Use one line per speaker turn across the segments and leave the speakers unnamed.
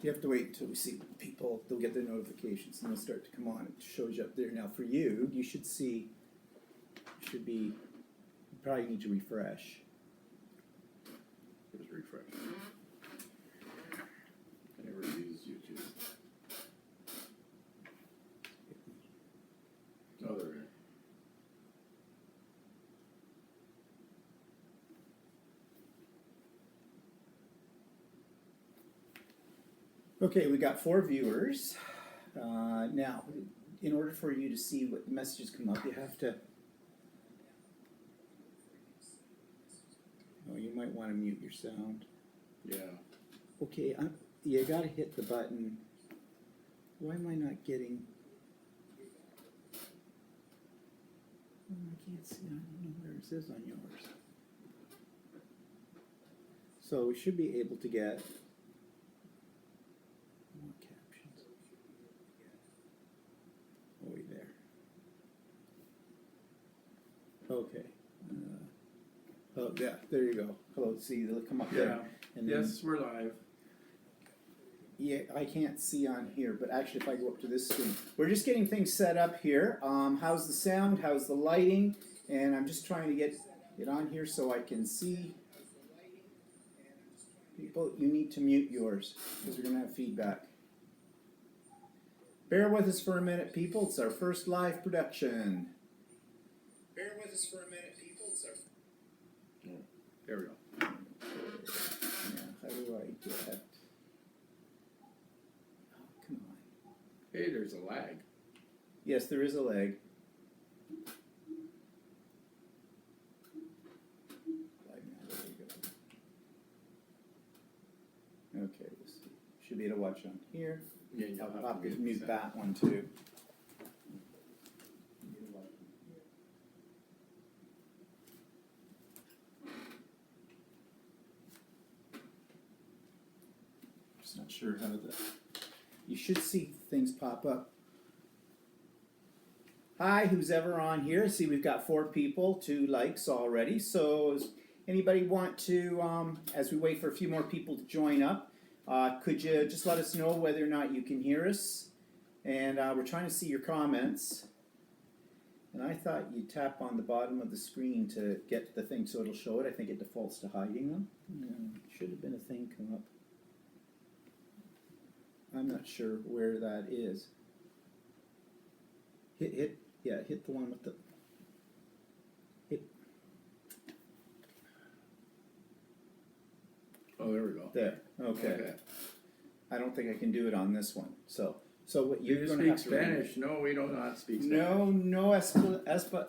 You have to wait until we see people, they'll get their notifications and they'll start to come on. It shows you up there. Now for you, you should see, you probably need to refresh.
Just refresh. I never use YouTube. Oh, there we go.
Okay, we got 4 viewers. Now, in order for you to see what messages come up, you have to. Oh, you might want to mute your sound.
Yeah.
Okay, you gotta hit the button. Why am I not getting? Oh, I can't see. I don't know where it says on yours. So we should be able to get more captions. Oh, wait there. Okay. Oh, yeah, there you go. Hello, see, they'll come up there. And then,
Yes, we're live.
yeah, I can't see on here, but actually if I go up to this screen, we're just getting things set up here. How's the sound, how's the lighting? And I'm just trying to get it on here so I can see. People, you need to mute yours because we're gonna have feedback. Bear with us for a minute, people. It's our first live production. Bear with us for a minute, people. It's our...
There we go.
Yeah, how do I get... Oh, come on.
Hey, there's a lag.
Yes, there is a lag. There we go. Okay, let's see. Should be able to watch on here.
Yeah, you'll have
I'll
to
mute
the
that one too. Just not sure how the... You should see things pop up. Hi, who's ever on here? See, we've got 4 people, 2 likes already. So, does anybody want to, as we wait for a few more people to join up, could you just let us know whether or not you can hear us? And we're trying to see your comments. And I thought you'd tap on the bottom of the screen to get the thing so it'll show it. I think it defaults to hiding them. Should have been a thing come up. I'm not sure where that is. Hit the one with the... Hit.
Oh, there we go.
There, okay. I don't think I can do it on this one. So what
You
you're
speak
going to have to...
Spanish? No, we do not speak Spanish.
No,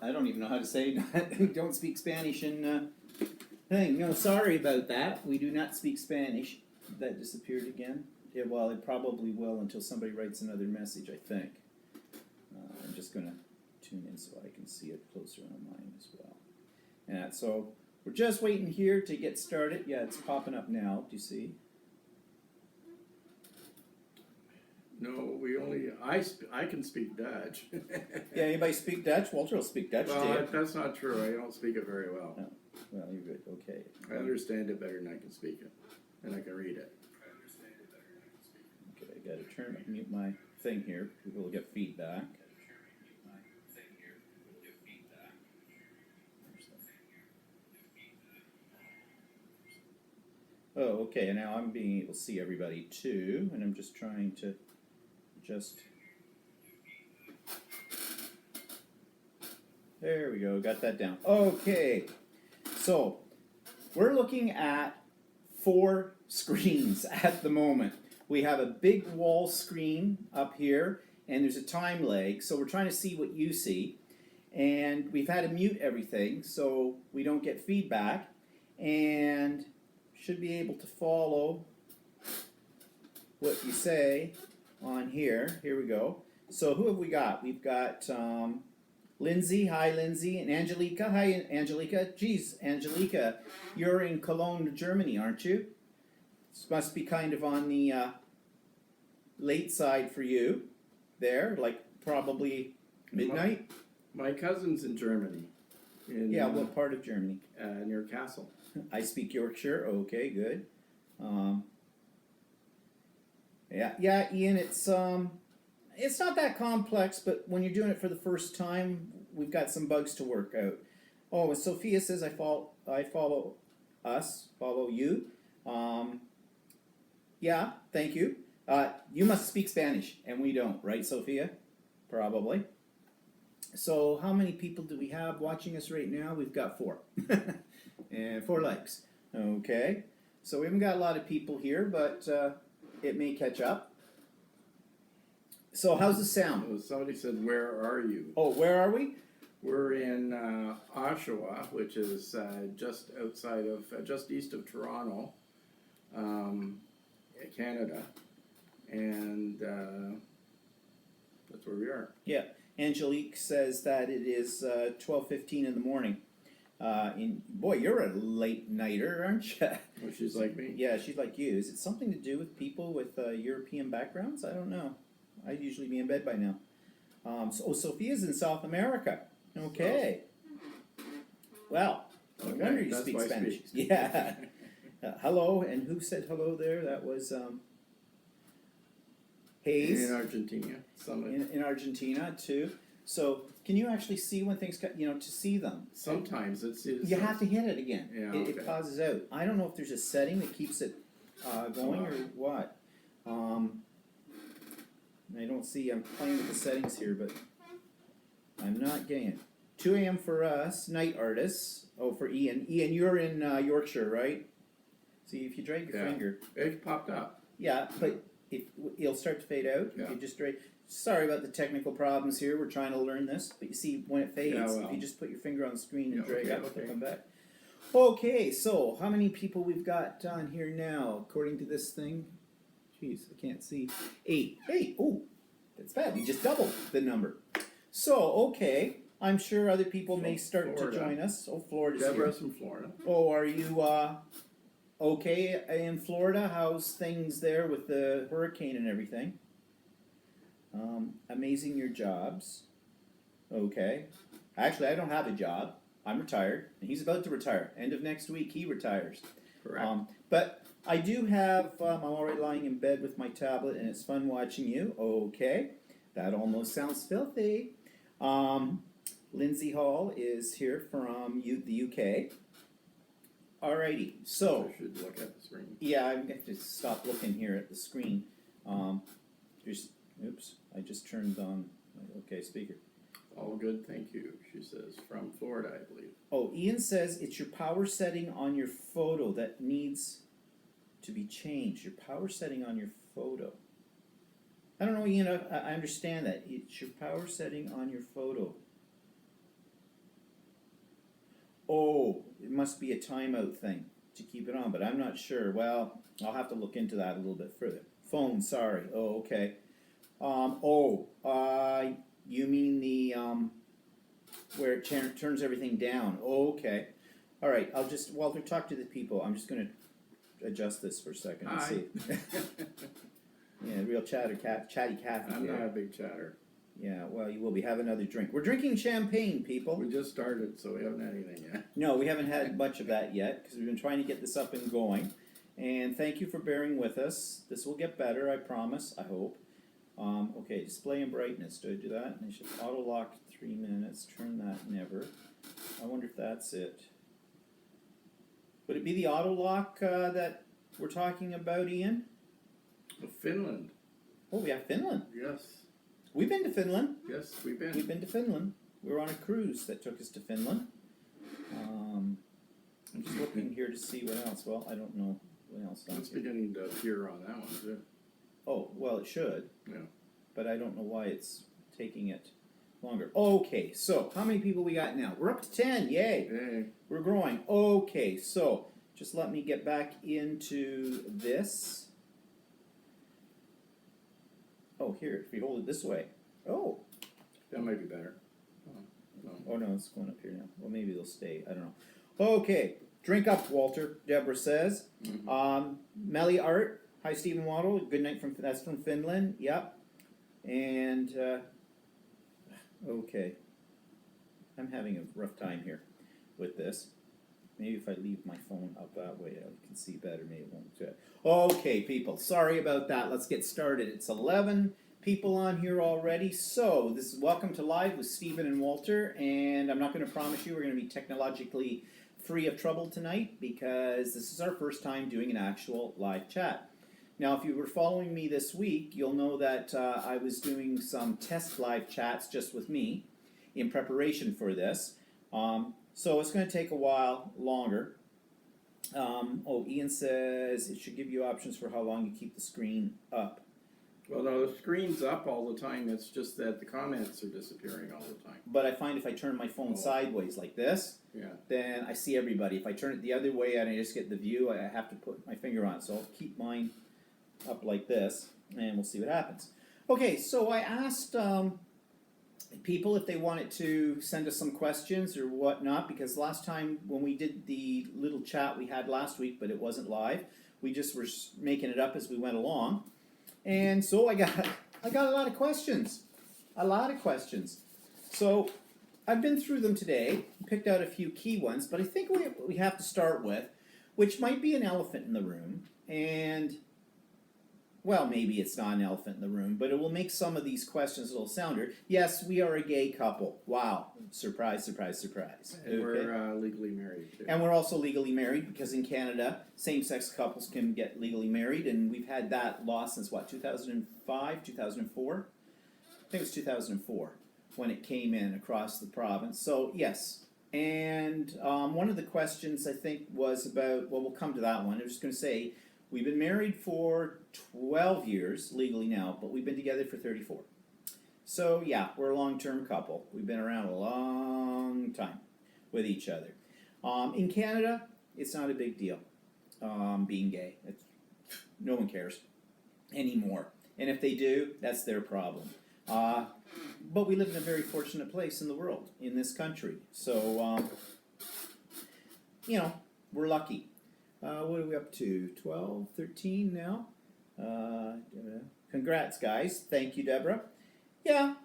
I don't even know how to say that. Don't speak Spanish in thing. No, sorry about that. We do not speak Spanish. That disappeared again. Yeah, well, it probably will until somebody writes another message, I think. I'm just going to tune in so I can see it closer on mine as well. And so we're just waiting here to get started. Yeah, it's popping up now. Do you see?
No, we only, I can speak Dutch.
Yeah, anybody speak Dutch? Walter will speak Dutch,
Well,
Dave.
that's not true. I don't speak it very well.
Oh, well, you're good. Okay.
I understand it better than I can speak it. And I can read it.
Okay, I gotta mute my thing here. People will get feedback. Oh, okay, and now I'm being able to see everybody too, and I'm just trying to there we go, got that down. Okay, so we're looking at 4 screens at the moment. We have a big wall screen up here, and there's a time lag, so we're trying to see what you see. And we've had to mute everything so we don't get feedback, and should be able to follow what you say on here. Here we go. So who have we got? We've got Lindsay. Hi, Lindsay. And Angelica. Hi, Angelica. Geez, Angelica, you're in Cologne, Germany, aren't you? This must be kind of on the late side for you there, like probably midnight?
My cousin's in Germany.
Yeah, what part of Germany?
Near Kassel.
I speak Yorkshire. Okay, good. Yeah, Ian, it's not that complex, but when you're doing it for the first time, we've got some bugs to work out. Oh, and Sophia says I follow you. Yeah, thank you. You must speak Spanish, and we don't, right, Sophia? Probably. So how many people do we have watching us right now? We've got 4. And 4 likes. Okay. So we haven't got a lot of people here, but it may catch up. So how's the sound?
Oh, somebody said, "Where are you?"
Oh, where are we?
We're in Oshawa, which is just outside of, just east of Toronto, Canada, and that's where we are.
Yeah. Angelique says that it is 12:15 in the morning. Boy, you're a late nighter, aren't you?
Well, she's like me.
Yeah, she's like you. Is it something to do with people with European backgrounds? I don't know. I'd usually be in bed by now. Sophia's in South America. Okay. Well, no
Okay,
wonder you
that's
speak
why I
Spanish.
speak.
Yeah. Hello, and who said hello there? That was Hayes.
In Argentina, Summit.
In Argentina too. So can you actually see when things cut? To see them.
Sometimes it's
You have to hit it again.
Yeah,
It
okay.
pauses out. I don't know if there's a setting that keeps it going or what. I don't see. I'm playing with the settings here, but I'm not getting it. 2 a.m. for us, night artists. Oh, for Ian. Ian, you're in Yorkshire, right? See, if you drag your finger.
It popped up.
Yeah, but it'll start to fade out.
Yeah.
You just drag. Sorry about the technical problems here. We're trying to learn this, but you see, when it fades,
Yeah, well.
if you just put your finger on the screen and
Yeah,
drag
okay,
up,
okay.
it'll come back. Okay, so how many people we've got on here now, according to this thing? Jeez, I can't see. 8. Hey, oh, that's bad. We just doubled the number. So, okay, I'm sure other people may start
Florida.
to join us. Oh, Florida's here.
Deborah's from Florida.
Oh, are you okay in Florida? How's things there with the hurricane and everything? Amazing your jobs. Okay. Actually, I don't have a job. I'm retired, and he's about to retire. End of next week, he retires.
Correct.
But I do have, I'm already lying in bed with my tablet, and it's fun watching you. Okay. That almost sounds filthy. Lindsay Hall is here from the UK. Alrighty, so.
I should look at the screen.
Yeah, I'm going to have to stop looking here at the screen. Oops, I just turned on, okay, speaker.
All good, thank you, she says, from Florida, I believe.
Oh, Ian says it's your power setting on your photo that needs to be changed. Your power setting on your photo. I don't know, Ian, I understand that. It's your power setting on your photo. Oh, it must be a timeout thing to keep it on, but I'm not sure. Well, I'll have to look into that a little bit further. Phone, sorry. Oh, okay. You mean the where it turns everything down? Oh, okay. All right. Walter, talk to the people. I'm just going to adjust this for a second and
Hi.
see. Yeah, real chatty Kathy.
I'm
there.
not a big chatter.
Yeah, well, you will be. Have another drink. We're drinking champagne, people.
We just started, so we haven't had anything yet.
No, we haven't had much of that yet because we've been trying to get this up and going. And thank you for bearing with us. This will get better, I promise, I hope. Okay, display and brightness. Do I do that? And I should auto lock 3 minutes. Turn that never. I wonder if that's it. Would it be the auto lock that we're talking about, Ian?
Finland.
Oh, we have Finland.
Yes.
We've been to Finland.
Yes, we've been.
We've been to Finland. We were on a cruise that took us to Finland. I'm just looking here to see what else. Well, I don't know what else.
It's beginning to appear on that one, too.
Oh, well, it should.
Yeah.
But I don't know why it's taking it longer. Okay, so how many people we got now? We're up to 10. Yay.
Hey.
We're growing. Okay, so just let me get back into this. Oh, here, if we hold it this way. Oh.
That might be better.
Oh, no, it's going up here now. Well, maybe they'll stay. I don't know. Okay, drink up, Walter, Deborah says. Melly Art. Hi, Stephen Waddle. Good night that's from Finland. Yep. And, okay. I'm having a rough time here with this. Maybe if I leave my phone up that way, I can see better. Maybe it won't. Okay, people. Sorry about that. Let's get started. It's 11 people on here already. So this is Welcome to Live with Stephen and Walter. And I'm not going to promise you we're going to be technologically free of trouble tonight because this is our first time doing an actual live chat. Now, if you were following me this week, you'll know that I was doing some test live chats just with me in preparation for this. So it's going to take a while longer. Ian says it should give you options for how long you keep the screen up.
Well, no, the screen's up all the time. It's just that the comments are disappearing all the time.
But I find if I turn my phone sideways like this, then I see everybody. If I turn it the other way and I just get the view, I have to put my finger on it. So I'll keep mine up like this, and we'll see what happens. Okay, so I asked people if they wanted to send us some questions or whatnot, because last time when we did the little chat we had last week, but it wasn't live, we just were making it up as we went along, and so I got a lot of questions, So I've been through them today, picked out a few key ones, but I think we have to start with, which might be an elephant in the room, and well, maybe it's not an elephant in the room, but it will make some of these questions a little sounder. Yes, we are a gay couple. Wow. Surprise, surprise, surprise.
And we're legally married, too.
And we're also legally married because in Canada, same-sex couples can get legally married, and we've had that law since, 2005, 2004? I think it was 2004 when it came in across the province. So, yes. And one of the questions, I think, was about, well, we'll come to that one. I was just going to say, we've been married for 12 years, legally now, but we've been together for 34. So, yeah, we're a long-term couple. We've been around a long time with each other. In Canada, it's not a big deal being gay. No one cares anymore. And if they do, that's their problem. But we live in a very fortunate place in the world, in this country. So, we're lucky. What are we up to? 12, 13 now? Congrats, guys. Thank you, Deborah. Yeah.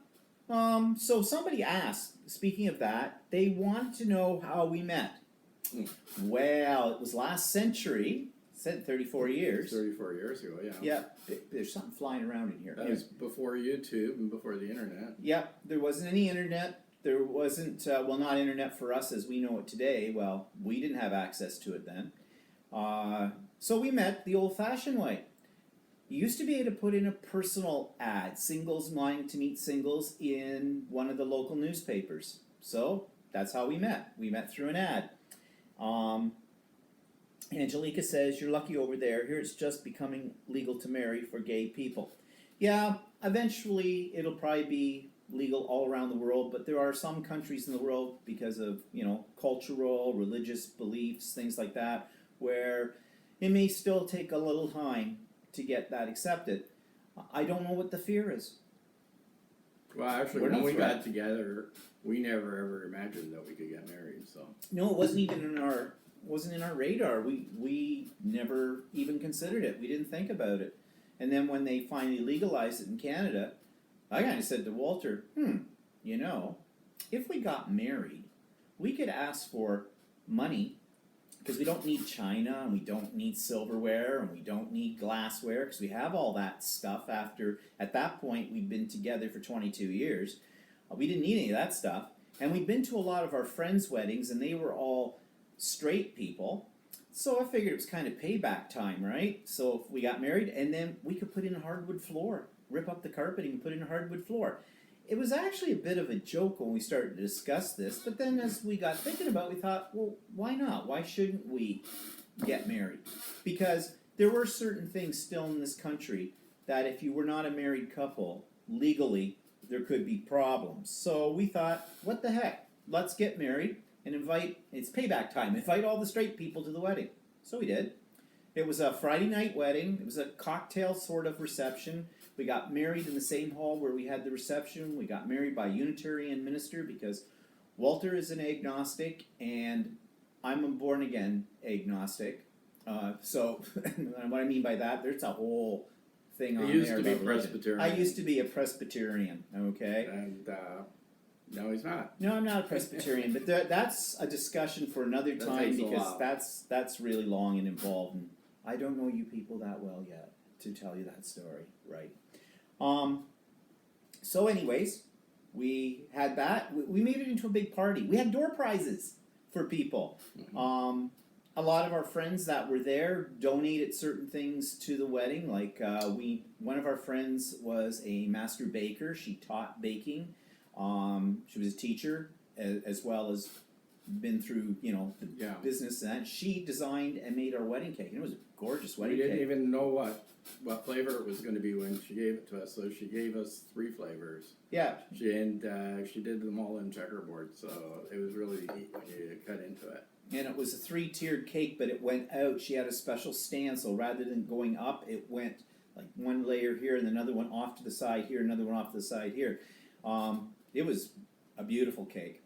So somebody asked, speaking of that, they wanted to know how we met. Well, it was last century. It said 34 years.
34 years ago, yeah.
Yeah. There's something flying around in here.
That was before YouTube and before the internet.
Yep. There wasn't any internet. There wasn't, not internet for us as we know it today. Well, we didn't have access to it then. So we met the old-fashioned way. You used to be able to put in a personal ad, singles wanting to meet singles, in one of the local newspapers. So that's how we met. We met through an ad. Angelica says, you're lucky over there. Here it's just becoming legal to marry for gay people. Yeah, eventually it'll probably be legal all around the world, but there are some countries in the world, because of, cultural, religious beliefs, things like that, where it may still take a little time to get that accepted. I don't know what the fear is.
Well, actually, when we got together, we never ever imagined that we could get married. So
no, it wasn't even in our radar. We never even considered it. We didn't think about it. And then when they finally legalized it in Canada, I kind of said to Walter, if we got married, we could ask for money. Because we don't need china, and we don't need silverware, and we don't need glassware, because we have all that stuff at that point, we'd been together for 22 years. We didn't need any of that stuff. And we'd been to a lot of our friends' weddings, and they were all straight people. So I figured it was kind of payback time, right? So if we got married, and then we could put in a hardwood floor, rip up the carpeting and put in a hardwood floor. It was actually a bit of a joke when we started to discuss this, but then as we got thinking about it, we thought, well, why not? Why shouldn't we get married? Because there were certain things still in this country that if you were not a married couple, legally, there could be problems. So we thought, what the heck? Let's get married and it's payback time, invite all the straight people to the wedding. So we did. It was a Friday night wedding. It was a cocktail sort of reception. We got married in the same hall where we had the reception. We got married by a Unitarian minister because Walter is an agnostic and I'm a born-again agnostic. So what I mean by that, there's a whole thing on there.
I used to be Presbyterian.
I used to be a Presbyterian, okay?
And No, he's not.
No, I'm not a Presbyterian, but that's a discussion for another
That
time
takes a
because
while.
that's really long and involved, and I don't know you people that well yet to tell you that story, right? So anyways, we had that. We made it into a big party. We had door prizes for people. A lot of our friends that were there donated certain things to the wedding. Like one of our friends was a master baker. She taught baking. She was a teacher as well as been through the business and that. She designed and made our wedding cake, and it was a gorgeous wedding
We
cake.
didn't even know what flavor it was going to be when she gave it to us, so she gave us 3 flavors.
Yeah.
She did them all in checkerboard, so it was really neat when you cut into it.
And it was a 3-tiered cake, but it went out. She had a special stand, so rather than going up, it went like one layer here and another one off to the side here, another one off to the side here. It was a beautiful cake.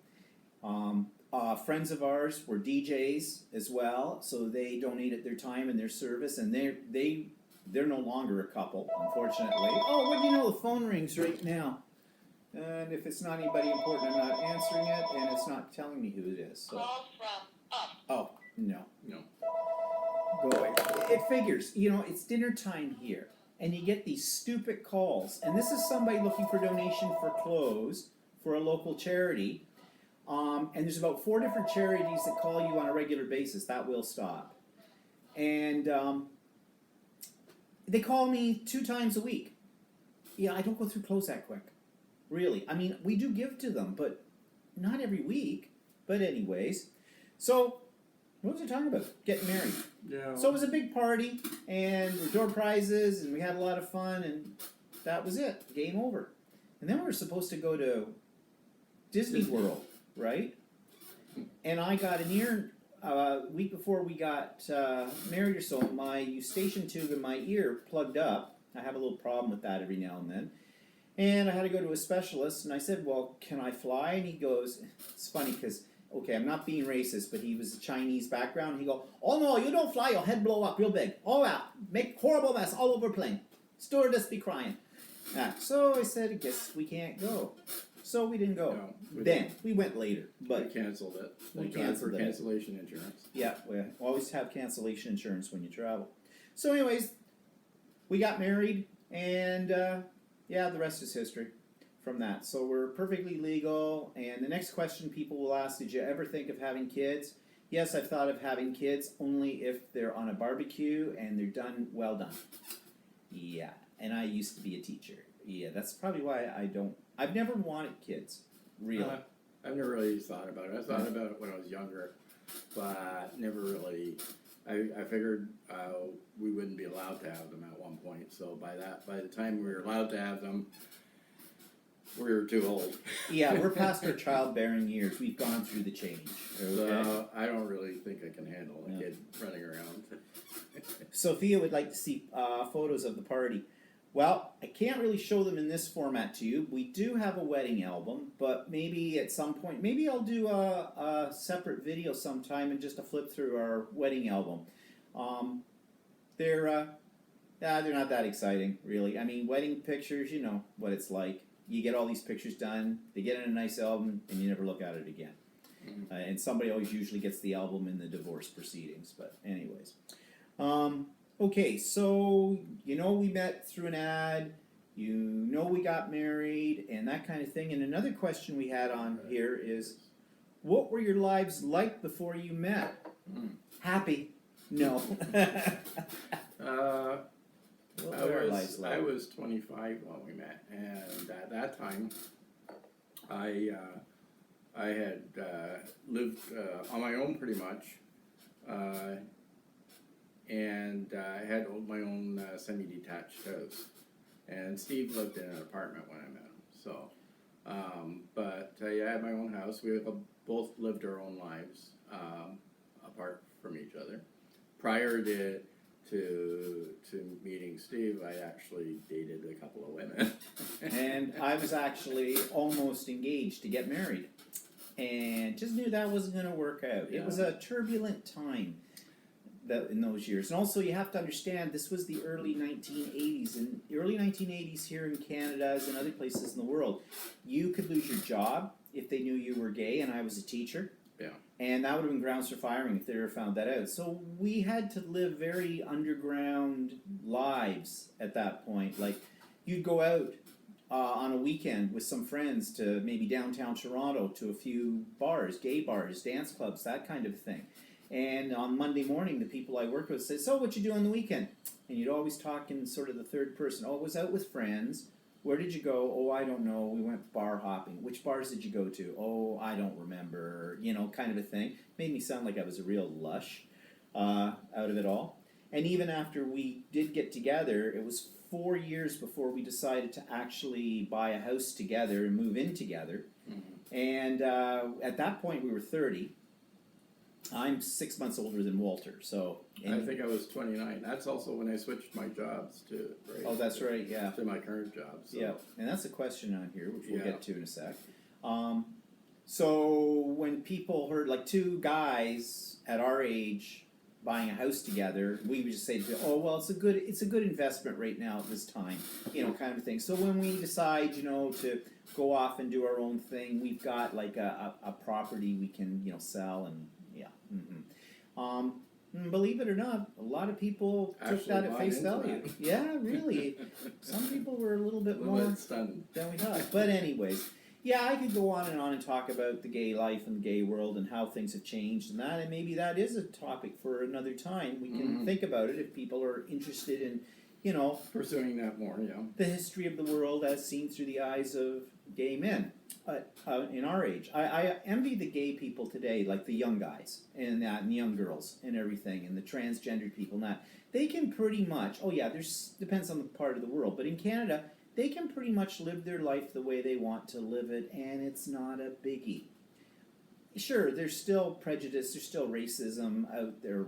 Friends of ours were DJs as well, so they donated their time and their service, and they're no longer a couple, unfortunately. Oh, what do you know? The phone rings right now. And if it's not anybody important, I'm not answering it, and it's not telling me who it is. So.
Call from up.
Oh, no.
No.
Go away. It figures, it's dinner time here, and you get these stupid calls, and this is somebody looking for donation for clothes for a local charity, and there's about 4 different charities that call you on a regular basis. That will stop. And they call me 2 times a week. Yeah, I don't go through clothes that quick. Really. I mean, we do give to them, but not every week. But anyways, so what was I talking about? Getting married.
Yeah.
So it was a big party, and there were door prizes, and we had a lot of fun, and that was it. Game over. And then we were supposed to go to Disney World, right? And I got an ear, week before we got married or so, my eustachian tube in my ear plugged up. I have a little problem with that every now and then. And I had to go to a specialist, and I said, well, can I fly? And he goes, it's funny because, okay, I'm not being racist, but he was a Chinese background. He goes, oh no, you don't fly, your head blow up real big. Oh yeah, make horrible mess all over plane. Stewardess be crying. So I said, I guess we can't go. So we didn't go.
No,
we went later. But
we canceled it.
We
Thank God
canceled
for
it.
cancellation insurance.
yeah, we always have cancellation insurance when you travel. So anyways, we got married, and yeah, the rest is history from that. So we're perfectly legal, and the next question people will ask, did you ever think of having kids? Yes, I've thought of having kids, only if they're on a barbecue and they're done, well done. Yeah, and I used to be a teacher. Yeah, that's probably why I've never wanted kids, really.
I've never really thought about it. I thought about it when I was younger, but never really. I figured we wouldn't be allowed to have them at one point. So by the time we were allowed to have them, we were too old.
Yeah, we're past our childbearing years. We've gone through the change. Okay?
So I don't really think I can handle a kid running around.
Sophia would like to see photos of the party. Well, I can't really show them in this format to you. We do have a wedding album, but maybe at some point, maybe I'll do a separate video sometime and just a flip through our wedding album. They're not that exciting, really. I mean, wedding pictures, you know what it's like. You get all these pictures done, they get in a nice album, and you never look at it again. And somebody always usually gets the album in the divorce proceedings, but anyways. Okay, so we met through an ad, we got married, and that kind of thing. And another question we had on here is, what were your lives like before you met? Happy? No. What were our lives like?
I was 25 when we met, and at that time, I had lived on my own pretty much, and I had my own semi-detached house. And Steve lived in an apartment when I met him. So, but I had my own house. We both lived our own lives apart from each other. Prior to meeting Steve, I actually dated a couple of women.
And I was actually almost engaged to get married, and just knew that wasn't going to work out.
Yeah.
It was a turbulent time. that in those years. And also, you have to understand, this was the early 1980s. And the early 1980s here in Canada, as in other places in the world, you could lose your job if they knew you were gay, and I was a teacher.
Yeah.
And that would have been grounds for firing if they ever found that out. So we had to live very underground lives at that point. Like, you'd go out on a weekend with some friends to maybe downtown Toronto to a few bars, gay bars, dance clubs, that kind of thing. And on Monday morning, the people I worked with said, "So, what you do on the weekend?" And you'd always talk in sort of the third person. "Oh, I was out with friends. Where did you go?" "Oh, I don't know. We went bar hopping." "Which bars did you go to?" "Oh, I don't remember." Kind of a thing. Made me sound like I was a real lush out of it all. And even after we did get together, it was 4 years before we decided to actually buy a house together and move in together.
Mm-hmm.
And at that point, we were 30. I'm 6 months older than Walter, so.
I think I was 29. That's also when I switched my jobs too, right?
Oh, that's right, yeah.
To my current job. So.
Yeah, and that's a question on here, which we'll
Yeah.
get to in a sec. So when people heard, like, two guys at our age buying a house together, we would just say, "Oh, well, it's a good investment right now at this time," kind of thing. So when we decide, to go off and do our own thing, we've got like a property we can, sell, and yeah. Believe it or not, a lot of people took
Actually
that at
bought
face
into
value.
that.
Yeah, really. Some people were a little bit more
stunned.
than we thought. But anyways, yeah, I could go on and talk about the gay life and the gay world and how things have changed and that, and maybe that is a topic for another time. We can think about it if people are interested in,
Pursuing that more, yeah.
the history of the world as seen through the eyes of gay men in our age. I envy the gay people today, like the young guys and that, and the young girls and everything, and the transgendered people and that. They can pretty much, depends on the part of the world, but in Canada, they can pretty much live their life the way they want to live it, and it's not a biggie. Sure, there's still prejudice, there's still racism out there,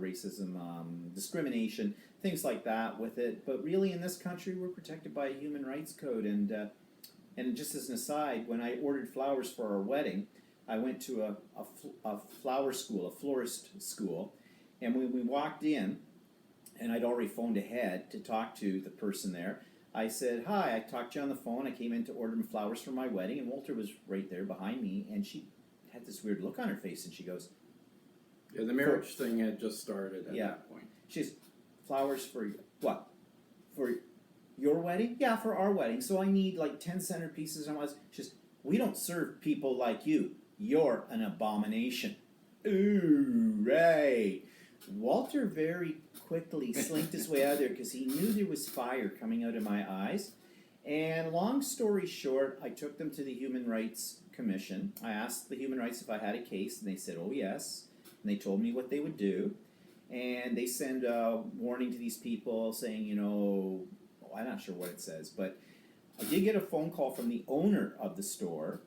discrimination, things like that with it. But really, in this country, we're protected by a human rights code. And just as an aside, when I ordered flowers for our wedding, I went to a flower school, a florist school, and when we walked in, and I'd already phoned ahead to talk to the person there, I said, "Hi, I talked to you on the phone. I came in to order flowers for my wedding," and Walter was right there behind me, and she had this weird look on her face, and she goes,
Yeah, the marriage thing had just started at that point.
She's, "Flowers for what? For your wedding?" "Yeah, for our wedding. So I need like 10 centerpieces." And she's, "We don't serve people like you. You're an abomination." Ooh, right. Walter very quickly slinked his way out of there because he knew there was fire coming out of my eyes. And long story short, I took them to the Human Rights Commission. I asked the Human Rights if I had a case, and they said, "Oh, yes." And they told me what they would do. And they send a warning to these people saying, I'm not sure what it says, but I did get a phone call from the owner of the store.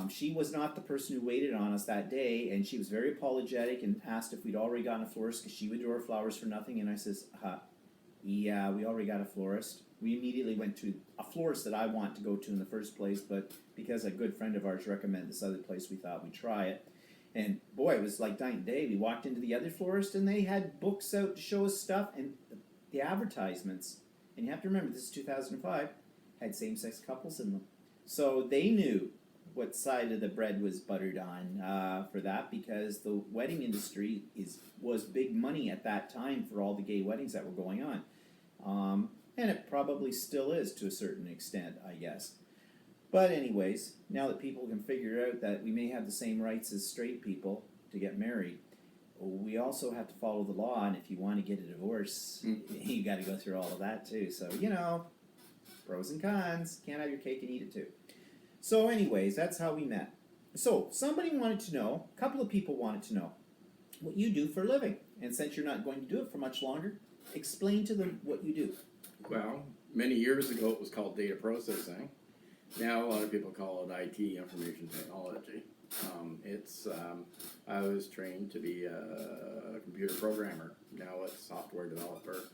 She was not the person who waited on us that day, and she was very apologetic and asked if we'd already gotten a florist because she would do our flowers for nothing. And I says, "Yeah, we already got a florist." We immediately went to a florist that I want to go to in the first place, but because a good friend of ours recommended this other place, we thought we'd try it. And boy, it was like night and day. We walked into the other florist, and they had books out to show us stuff, and the advertisements, and you have to remember, this is 2005, had same-sex couples in them. So they knew what side of the bread was buttered on for that, because the wedding industry was big money at that time for all the gay weddings that were going on. And it probably still is to a certain extent, I guess. But anyways, now that people can figure out that we may have the same rights as straight people to get married, we also have to follow the law, and if you want to get a divorce, you got to go through all of that too. So, pros and cons. Can't have your cake and eat it too. So anyways, that's how we met. So somebody wanted to know, a couple of people wanted to know what you do for a living. And since you're not going to do it for much longer, explain to them what you do.
Well, many years ago it was called data processing. Now a lot of people call it IT, information technology. I was trained to be a computer programmer. Now it's software developer.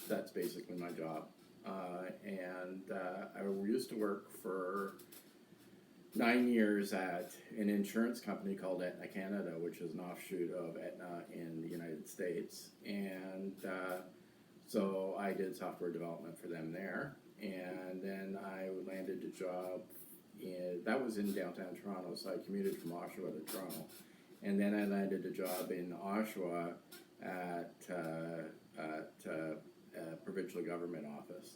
That's basically my job. I used to work for 9 years at an insurance company called Aetna Canada, which is an offshoot of Aetna in the United States. And so I did software development for them there. And then I landed a job that was in downtown Toronto, so I commuted from Oshawa to Toronto. And then I landed a job in Oshawa at provincial government office.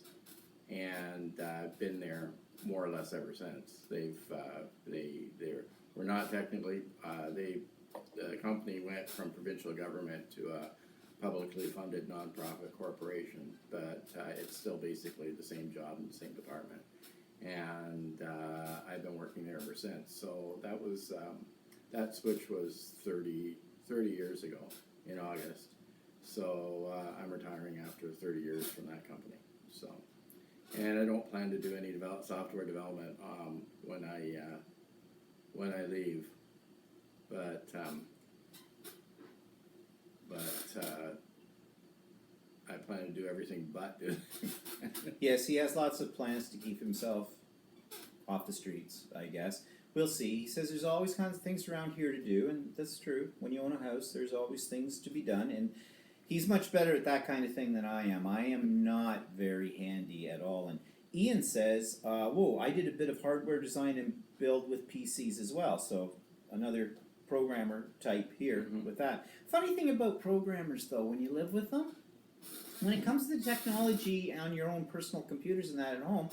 And I've been there more or less ever since. We're not technically, the company went from provincial government to a publicly funded nonprofit corporation, but it's still basically the same job in the same department. And I've been working there ever since. So that switch was 30 years ago in August. So I'm retiring after 30 years from that company. So, and I don't plan to do any software development when I leave. But I plan to do everything but do.
Yes, he has lots of plans to keep himself off the streets, I guess. We'll see. He says there's always kinds of things around here to do, and that's true. When you own a house, there's always things to be done, and he's much better at that kind of thing than I am. I am not very handy at all. And Ian says, whoa, I did a bit of hardware design and build with PCs as well, so another programmer type here with that. Funny thing about programmers, though, when you live with them, when it comes to the technology on your own personal computers and that at home,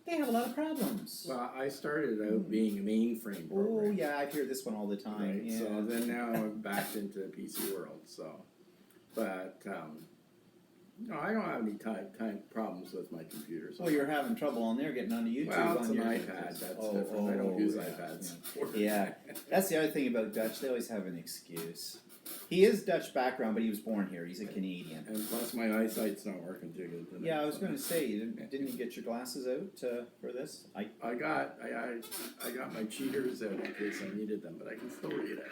they have a lot of problems.
Well, I started out being a mainframe programmer.
Oh yeah, I hear this one all the time.
Right,
Yeah.
so then now I'm back into the PC world. So, but no, I don't have any time problems with my computer. So.
Oh, you're having trouble on there getting onto YouTube.
Well, it's
on
an
your
iPad. That's different. I don't use iPads.
Yeah, that's the other thing about Dutch. They always have an excuse. He is Dutch background, but he was born here. He's a Canadian.
And plus, my eyesight's not working too good today.
Yeah, I was going to say, didn't you get your glasses out for this?
I got my cheaters out in case I needed them, but I can still read it.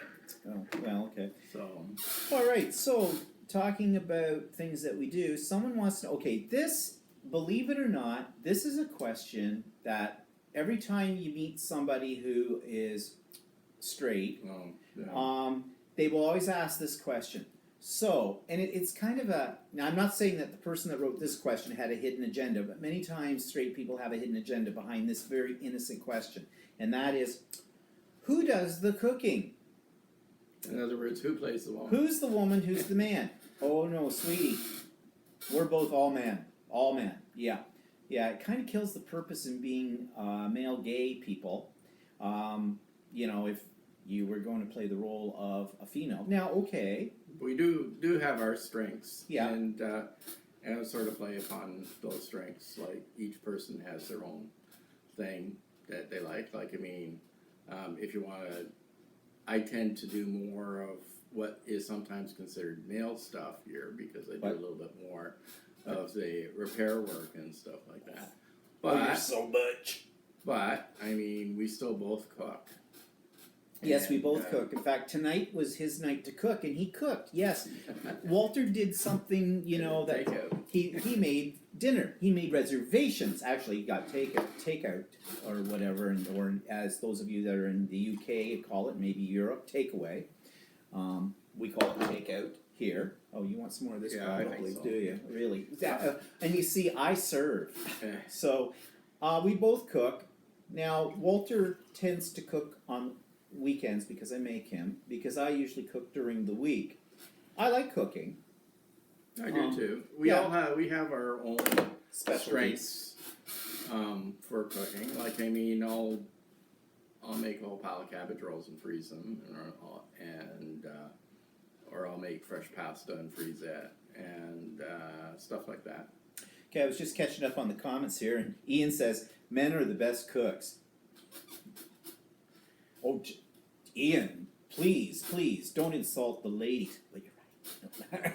Oh, well, okay.
So.
All right. So talking about things that we do, someone wants to. Okay, this, believe it or not, this is a question that every time you meet somebody who is straight, they will always ask this question. So, and it's kind of a, now I'm not saying that the person that wrote this question had a hidden agenda, but many times straight people have a hidden agenda behind this very innocent question. And that is, who does the cooking?
In other words, who plays the woman?
Who's the woman, who's the man? Oh no, sweetie, we're both all men. All men, yeah. Yeah, it kind of kills the purpose in being male gay people. You know, if you were going to play the role of a female. Now, okay.
We do have our strengths.
Yeah.
And sort of play upon those strengths. Like, each person has their own thing that they like. Like, I mean, if you want to, I tend to do more of what is sometimes considered male stuff here because I do a little bit more of the repair work and stuff like that. But,
you're so much.
But, I mean, we still both cook.
Yes, we both cook. In fact, tonight was his night to cook, and he cooked. Yes, Walter did something, you know, that he made dinner. He made reservations. Actually, he got takeout or whatever, or as those of you that are in the UK call it, maybe Europe, takeaway. We call it takeout here. Oh, you want some more of this?
Yeah,
probably,
I think so.
do you? Really? And you see, I serve. So we both cook. Now, Walter tends to cook on weekends because I make him, because I usually cook during the week. I like cooking.
I do too. We have our own strengths for cooking. Like, I mean, I'll make a whole pile of cabbage rolls and freeze them, or I'll make fresh pasta and freeze it, and stuff like that.
Okay, I was just catching up on the comments here, and Ian says men are the best cooks. Oh, Ian, please don't insult the ladies. But you're right.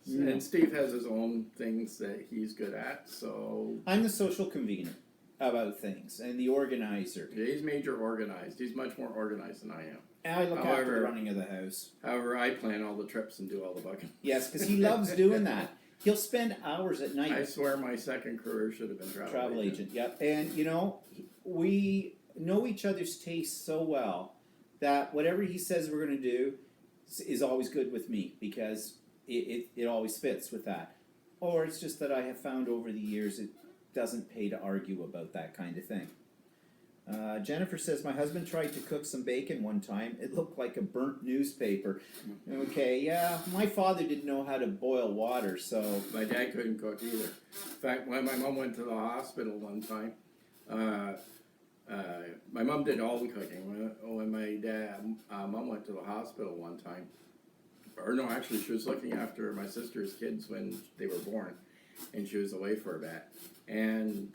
And Steve has his own things that he's good at, so...
I'm the social convener about things, and the organizer.
Yeah, he's major organized. He's much more organized than I am.
And I look after the running of the house.
However, I plan all the trips and do all the bugging.
Yes, because he loves doing that. He'll spend hours at night.
I swear my second career should have been travel agent.
Yep. And, you know, we know each other's tastes so well that whatever he says we're going to do is always good with me because it always fits with that. Or it's just that I have found over the years it doesn't pay to argue about that kind of thing. Jennifer says, my husband tried to cook some bacon one time. It looked like a burnt newspaper. Okay, yeah, my father didn't know how to boil water, so...
My dad couldn't cook either. In fact, when my mom went to the hospital one time, my mom did all the cooking. When my mom went to the hospital one time, or no, actually she was looking after my sister's kids when they were born, and she was away for a bit. And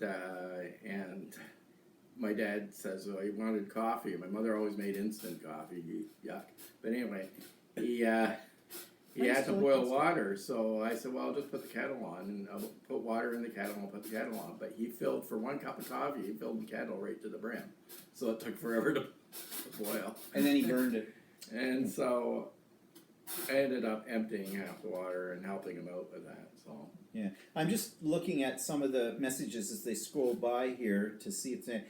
my dad says, he wanted coffee. My mother always made instant coffee. Yuck. But anyway, he had to boil water. So I said, well, I'll just put the kettle on. And I'll put water in the kettle and I'll put the kettle on. But he filled, for 1 cup of coffee, he filled the kettle right to the brim. So it took forever to boil.
And then he burned it.
And so I ended up emptying half the water and helping him out with that. So.
Yeah, I'm just looking at some of the messages as they scroll by here to see if they...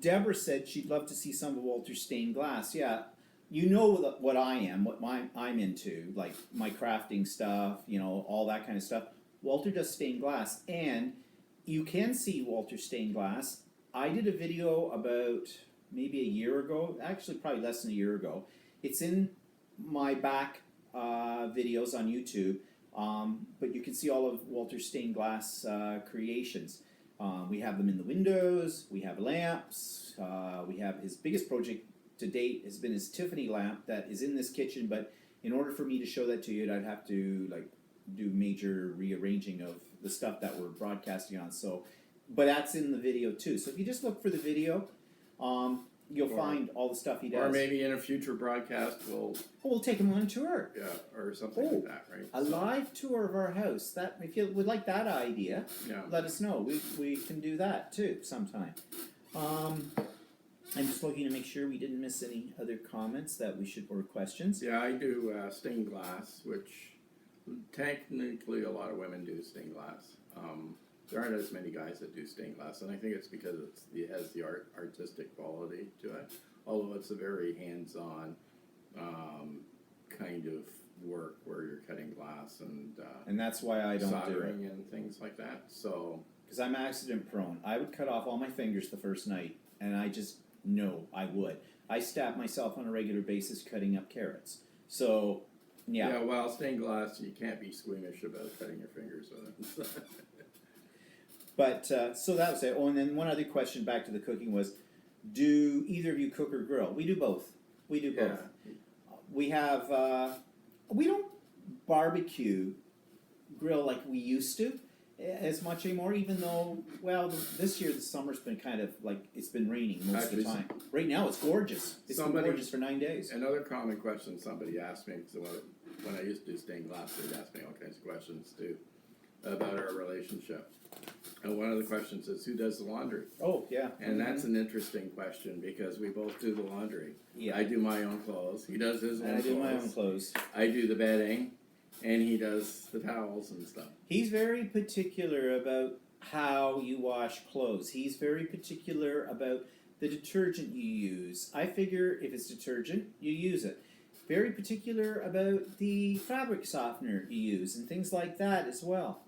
Deborah said she'd love to see some of Walter's stained glass. Yeah, you know what I am, what I'm into, like my crafting stuff, you know, all that kind of stuff. Walter does stained glass, and you can see Walter's stained glass. I did a video about maybe a year ago, actually probably less than a year ago. It's in my back videos on YouTube, but you can see all of Walter's stained glass creations. We have them in the windows, we have lamps, we have his biggest project to date has been his Tiffany lamp that is in this kitchen, but in order for me to show that to you, I'd have to like do major rearranging of the stuff that we're broadcasting on. So, but that's in the video too. So if you just look for the video, you'll find all the stuff he does.
Or maybe in a future broadcast
we'll take him on a tour.
Yeah, or something like that, right?
A live tour of our house. That if you would like that idea, let us know. We can do that too sometime. I'm just looking to make sure we didn't miss any other comments that we should or questions.
Yeah, I do stained glass, which technically a lot of women do stained glass. There aren't as many guys that do stained glass, and I think it's because it has the artistic quality to it. Although it's a very hands-on kind of work where you're cutting glass
and that's why I don't do it
and things like that. So
because I'm accident prone, I would cut off all my fingers the first night, and I just know I would. I stab myself on a regular basis cutting up carrots. So yeah.
Yeah, well, stained glass, you can't be squeamish about cutting your fingers with it.
But, so that was it. Oh, and then one other question back to the cooking was, do either of you cook or grill? We do both. We do both.
Yeah.
We have, we don't barbecue grill like we used to as much anymore, even though, well, this year the summer's been kind of like, it's been raining most of the time. Right now it's gorgeous. It's been gorgeous for 9 days.
Another common question somebody asked me, because when I used to do stained glass, they'd ask me all kinds of questions too about our relationship. And one of the questions is, who does the laundry?
Oh, yeah.
And that's an interesting question because we both do the laundry.
Yeah.
I do my own clothes. He does his own clothes.
I do my own clothes.
I do the bedding, and he does the towels and stuff.
He's very particular about how you wash clothes. He's very particular about the detergent you use. I figure if it's detergent, you use it. Very particular about the fabric softener you use and things like that as well.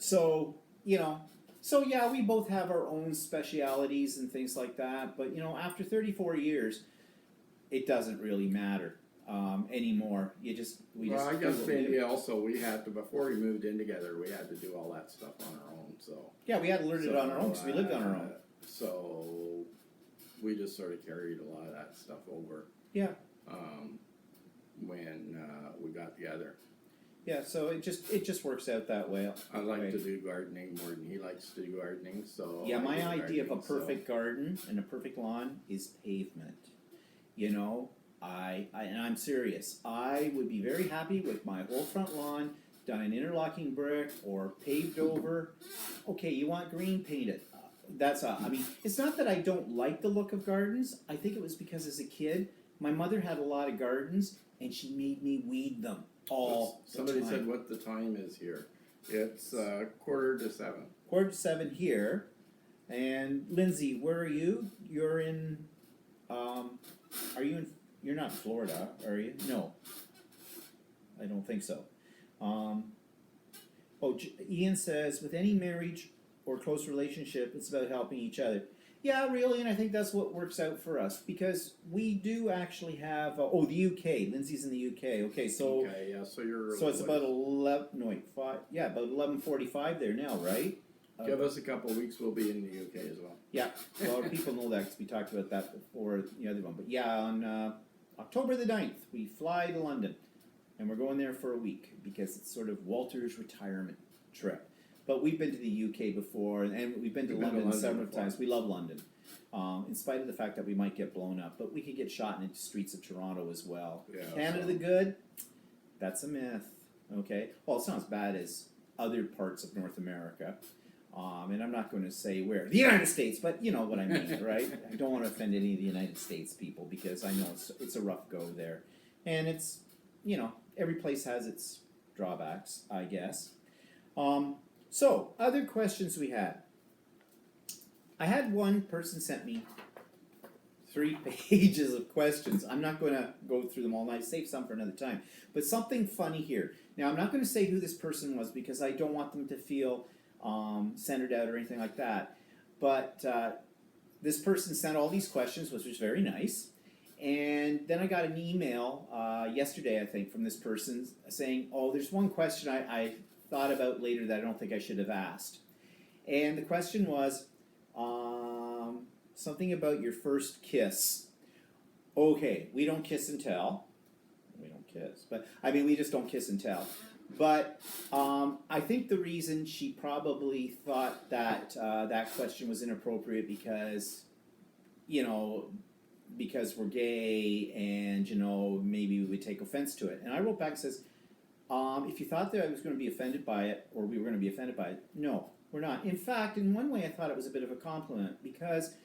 So, you know, so yeah, we both have our own specialities and things like that, but you know, after 34 years, it doesn't really matter anymore. I guess
maybe also we had to, before we moved in together, we had to do all that stuff on our own, so.
Yeah, we had to learn it on our own because we lived on our own.
So, we just sort of carried a lot of that stuff over.
Yeah.
When we got together.
Yeah, so it just works out that way.
I like to do gardening more than he likes to do gardening, so...
Yeah, my idea of a perfect garden and a perfect lawn is pavement. You know, and I'm serious. I would be very happy with my whole front lawn done in interlocking brick or paved over. Okay, you want green painted. I mean, it's not that I don't like the look of gardens. I think it was because as a kid, my mother had a lot of gardens and she made me weed them.
Somebody said what the time is here. It's 6:45.
6:45 here. And Lindsay, where are you? You're in, are you in, you're not in Florida, are you? No, I don't think so. Um, Ian says, with any marriage or close relationship, it's about helping each other. Yeah, really, and I think that's what works out for us because we do actually have. The UK. Lindsay's in the UK. Okay, so
Okay, yeah, so you're.
so it's about 11. No, wait, 5. Yeah, about 11:45 there now, right?
Give us a couple of weeks, we'll be in the UK as well.
Yeah, well, people know that because we talked about that before the other one. But yeah, on October the 9th, we fly to London, and we're going there for a week because it's sort of Walter's retirement trip. But we've been to the UK before, and we've been to London several times. We love London, in spite of the fact that we might get blown up. But we could get shot in the streets of Toronto as well.
Yeah,
Canada the good? That's a myth. Okay. Well, it's not as bad as other parts of North America. And I'm not going to say where. The United States, but you know what I mean, right? I don't want to offend any of the United States people because I know it's a rough go there. And it's, every place has its drawbacks, I guess. So, other questions we had. I had one person sent me 3 pages of questions. I'm not going to go through them all. I save some for another time. But something funny here. Now, I'm not going to say who this person was because I don't want them to feel centered out or anything like that. But this person sent all these questions, which was very nice. And then I got an email yesterday, I think, from this person saying, oh, there's one question I thought about later that I don't think I should have asked. And the question was something about your first kiss. Okay, we don't kiss and tell. We don't kiss, but I mean, we just don't kiss and tell. But I think the reason she probably thought that that question was inappropriate because, because we're gay and, maybe we would take offense to it. And I wrote back and says, if you thought that I was going to be offended by it or we were going to be offended by it, no, we're not. In fact, in one way I thought it was a bit of a compliment because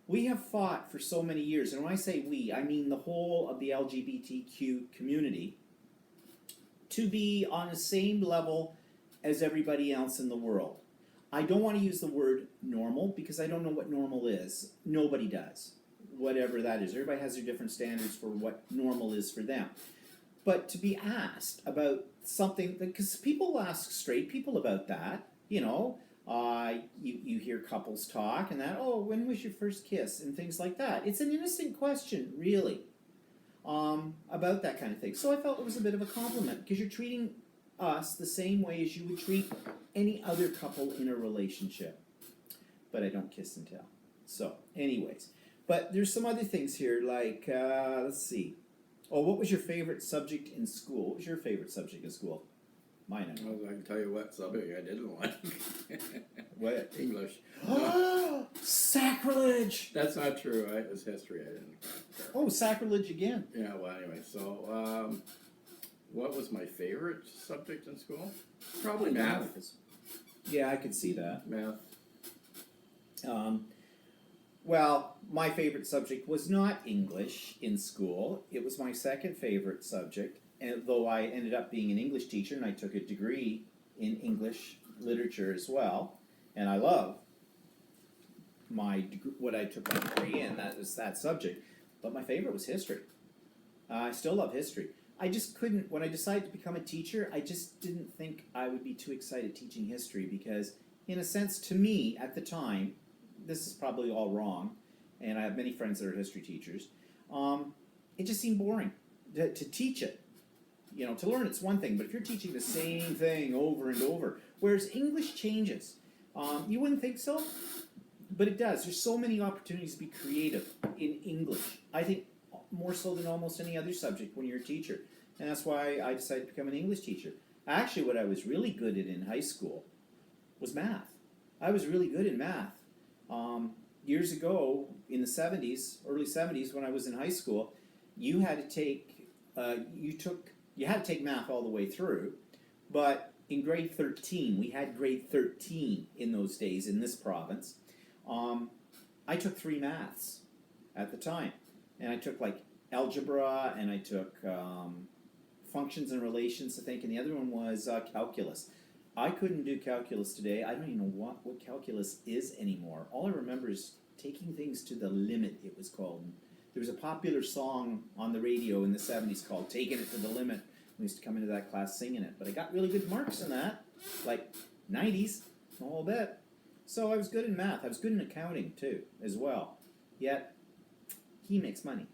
we have fought for so many years. And when I say we, I mean the whole of the LGBTQ community to be on the same level as everybody else in the world. I don't want to use the word normal because I don't know what normal is. Nobody does, whatever that is. Everybody has their different standards for what normal is for them. But to be asked about something, because people ask straight people about that, you hear couples talk and that, oh, when was your first kiss and things like that. It's an innocent question, really. About that kind of thing. So I felt it was a bit of a compliment because you're treating us the same way as you would treat any other couple in a relationship. But I don't kiss and tell. So, anyways. But there's some other things here like, let's see. Oh, what was your favorite subject in school? What was your favorite subject in school? Mine, I know.
Well, I can tell you what subject I didn't like.
What?
English.
Sacrilege!
That's not true. It was history. I didn't care.
Oh, sacrilege again.
Yeah, well, anyway, so what was my favorite subject in school? Probably math.
Yeah, I could see that.
Math.
Well, my favorite subject was not English in school. It was my second favorite subject, and though I ended up being an English teacher and I took a degree in English literature as well, and I love what I took my degree in, that was that subject. But my favorite was history. I still love history. I just couldn't, when I decided to become a teacher, I just didn't think I would be too excited teaching history because, in a sense, to me, at the time, this is probably all wrong, and I have many friends that are history teachers, it just seemed boring to teach it. To learn it's one thing, but if you're teaching the same thing over and over, whereas English changes. You wouldn't think so, but it does. There's so many opportunities to be creative in English. I think more so than almost any other subject when you're a teacher. And that's why I decided to become an English teacher. Actually, what I was really good at in high school was math. I was really good in math. Years ago, in the 70s, early 70s, when I was in high school, you had to take math all the way through, but in grade 13, we had grade 13 in those days in this province. I took 3 maths at the time, and I took like algebra, and I took functions and relations, I think, and the other one was calculus. I couldn't do calculus today. I don't even know what calculus is anymore. All I remember is taking things to the limit, it was called. There was a popular song on the radio in the 70s called Taking It to the Limit. We used to come into that class singing it. But I got really good marks in that, like 90s, a whole bit. So I was good in math. I was good in accounting too, as well. Yet, he makes money.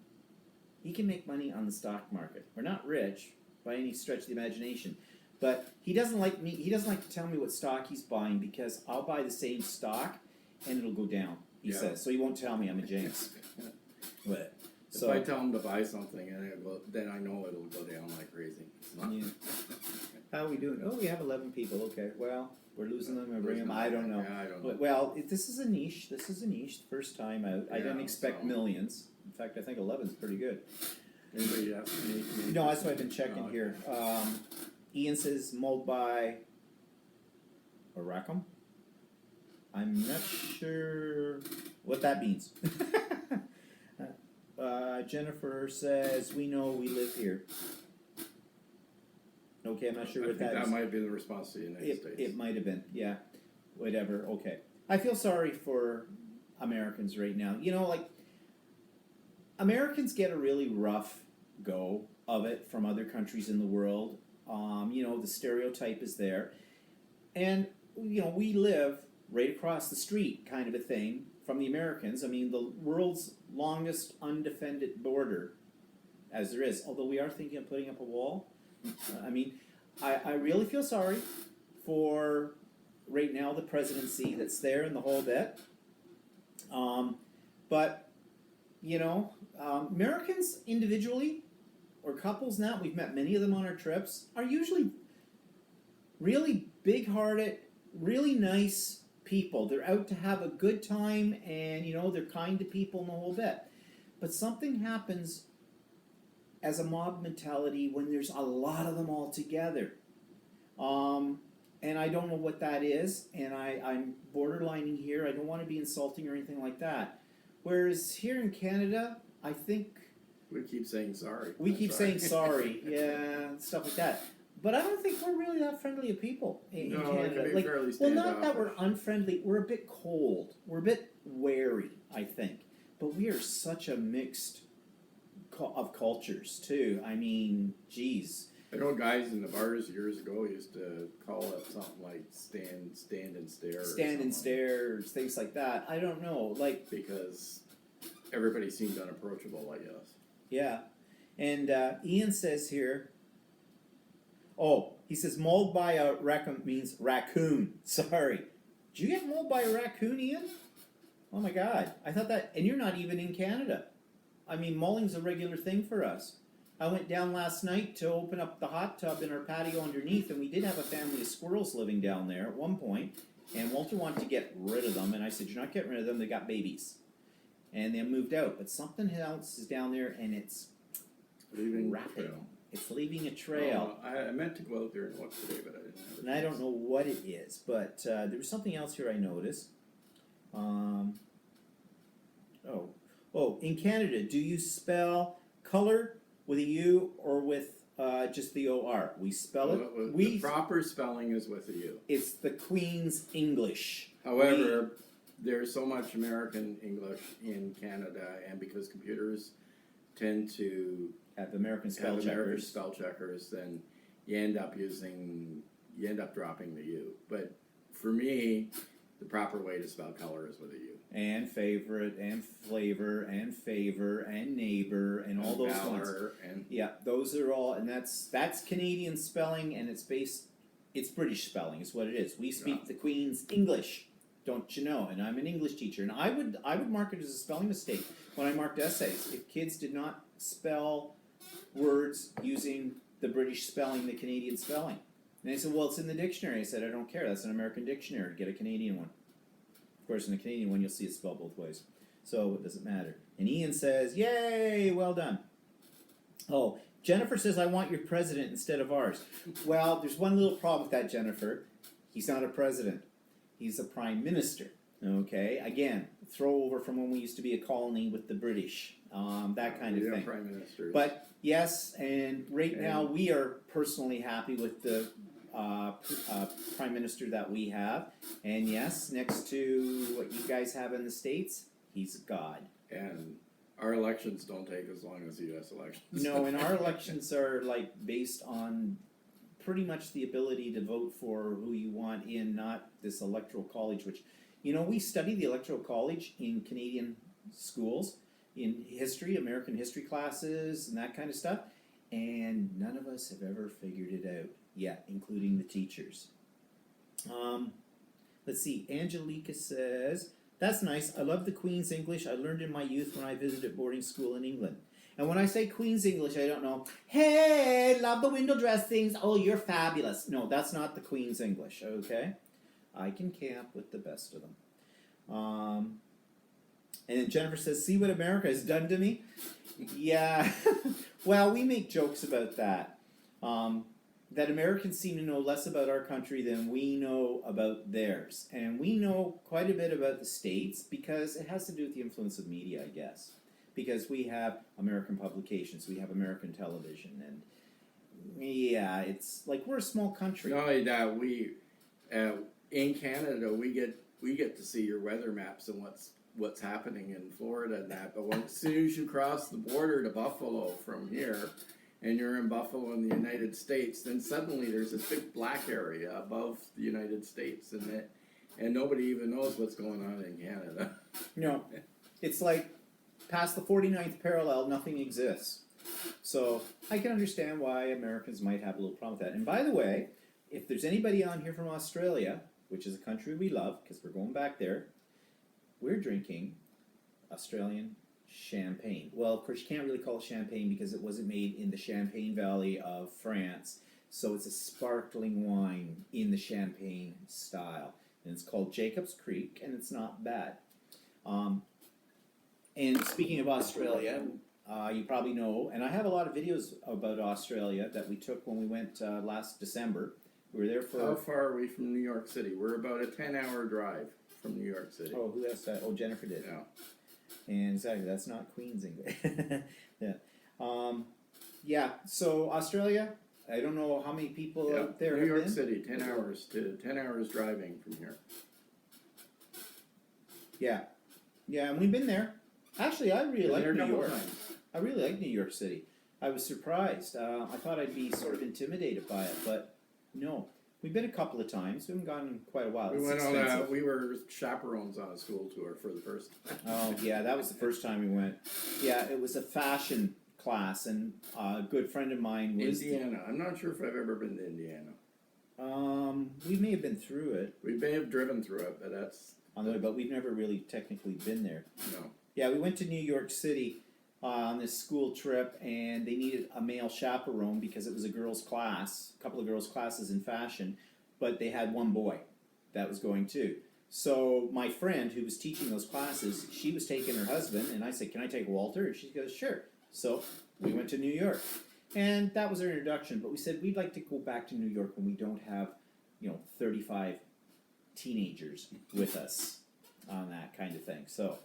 He can make money on the stock market. We're not rich by any stretch of the imagination. But he doesn't like me. He doesn't like to tell me what stock he's buying because I'll buy the same stock and it'll go down. He says so. He won't tell me. I'm a jinx. But
if I tell him to buy something and then I know it'll go down like crazy.
Yeah. How are we doing? Oh, we have 11 people. Okay. Well, we're losing them or bringing them. I don't know.
Yeah, I don't know.
Well, this is a niche. This is a niche. First time out. I didn't expect millions. In fact, I think 11 is pretty good.
Anybody else?
No, that's what I've been checking here. Ian says mulled by Rackham. I'm not sure what that means. Jennifer says, we know we live here. Okay, I'm not sure what that is.
That might be the response to the United States.
It might have been, yeah. Whatever, okay. I feel sorry for Americans right now. You know, like, Americans get a really rough go of it from other countries in the world. You know, the stereotype is there. And, you know, we live right across the street kind of a thing from the Americans. I mean, the world's longest undefended border, as there is. Although we are thinking of putting up a wall. I mean, I really feel sorry for, right now, the presidency that's there and the whole bit. But, you know, Americans individually, or couples now, we've met many of them on our trips, are usually really big-hearted, really nice people. They're out to have a good time, and, you know, they're kind to people and the whole bit. But something happens as a mob mentality when there's a lot of them all together. And I don't know what that is, and I'm borderlining here. I don't want to be insulting or anything like that. Whereas here in Canada, I think
we keep saying sorry.
We keep saying sorry, yeah, stuff like that. But I don't think we're really that friendly of people in Canada.
Like,
well, not that we're unfriendly. We're a bit cold. We're a bit wary, I think. But we are such a mixed of cultures too. I mean, geez.
I know guys in the bars years ago used to call it something like stand and stare.
Stand and stare, things like that. I don't know, like
because everybody seemed unapproachable, I guess.
Yeah, and Ian says here. Oh, he says mauled by a raccoon means raccoon. Sorry, did you get mauled by a raccoon, Ian? Oh my God, I thought that. And you're not even in Canada. I mean, mauling's a regular thing for us. I went down last night to open up the hot tub in our patio underneath, and we did have a family of squirrels living down there at one point, and Walter wanted to get rid of them, and I said, you're not getting rid of them, they got babies. And they moved out, but something else is down there, and it's wrapping. It's leaving a trail.
I meant to go out there and look today, but I didn't have it.
And I don't know what it is, but there was something else here I noticed. In Canada, do you spell color with a U or with just the O-R? We spell it.
The proper spelling is with a U.
It's the Queen's English.
However, there's so much American English in Canada, and because computers tend to
have American spell
checkers, then you end up dropping the U. But for me, the proper way to spell color is with a U.
And favorite, and flavor, and favor, and neighbor, and all those ones. Yeah, those are all, and that's Canadian spelling, and it's British spelling is what it is. We speak the Queen's English, don't you know? And I'm an English teacher, and I would mark it as a spelling mistake when I marked essays. If kids did not spell words using the British spelling, the Canadian spelling. And they said, well, it's in the dictionary. I said, I don't care. That's an American dictionary. Get a Canadian one. Of course, in the Canadian one, you'll see it spelled both ways. So it doesn't matter. And Ian says, yay, well done. Oh, Jennifer says, I want your president instead of ours. Well, there's one little problem with that, Jennifer. He's not a president. He's a prime minister. Okay? Again, throw over from when we used to be a colony with the British. That kind of thing.
Prime ministers.
But yes, and right now we are personally happy with the prime minister that we have. And yes, next to what you guys have in the States, he's God.
And our elections don't take as long as the U.S. elections.
No, and our elections are like based on pretty much the ability to vote for who you want in, not this electoral college, which, you know, we study the electoral college in Canadian schools, in history, American history classes, and that kind of stuff, and none of us have ever figured it out yet, including the teachers. Let's see, Angelica says, that's nice, I love the Queen's English I learned in my youth when I visited boarding school in England. And when I say Queen's English, I don't know, hey, love the window dressings, oh, you're fabulous. No, that's not the Queen's English, okay? I can camp with the best of them. And then Jennifer says, see what America has done to me? Yeah, well, we make jokes about that. That Americans seem to know less about our country than we know about theirs. And we know quite a bit about the States because it has to do with the influence of media, I guess. Because we have American publications, we have American television, and yeah, it's like we're a small country.
Not only that, we in Canada we get to see your weather maps and what's happening in Florida and that. But as soon as you cross the border to Buffalo from here, and you're in Buffalo in the United States, then suddenly there's this big black area above the United States, and nobody even knows what's going on in Canada.
No, it's like past the 49th parallel, nothing exists. So I can understand why Americans might have a little problem with that. And by the way, if there's anybody on here from Australia, which is a country we love because we're going back there, we're drinking Australian champagne. Well, of course, you can't really call it champagne because it wasn't made in the Champagne Valley of France. So it's a sparkling wine in the champagne style. And it's called Jacob's Creek, and it's not bad. And speaking of Australia, you probably know, and I have a lot of videos about Australia that we took when we went last December. We were there for...
How far are we from New York City? We're about a 10-hour drive from New York City.
Oh, who asked that? Oh, Jennifer did.
Yeah.
And exactly, that's not Queen's English. Yeah. Yeah, so Australia, I don't know how many people out there
New York
have been.
City, 10 hours driving from here.
Yeah. Yeah, and we've been there. Actually, I really like
Been there
New
a couple
York.
times.
I really like New York City. I was surprised. I thought I'd be sort of intimidated by it, but no. We've been a couple of times. We haven't gone in quite a while.
We
It's
went
expensive.
we were chaperones on a school tour for the first time.
Oh, yeah, that was the first time we went. Yeah, it was a fashion class, and a good friend of mine was...
Indiana. I'm not sure if I've ever been to Indiana.
We may have been through it,
We may have driven through it, but that's...
on the way, but we've never really technically been there.
No.
Yeah, we went to New York City on this school trip, and they needed a male chaperone because it was a girls' class, a couple of girls' classes in fashion, but they had one boy that was going too. So my friend who was teaching those classes, she was taking her husband, and I said, "Can I take Walter?" And she goes, "Sure." So we went to New York, and that was our introduction. But we said we'd like to go back to New York when we don't have, 35 teenagers with us on that kind of thing. So.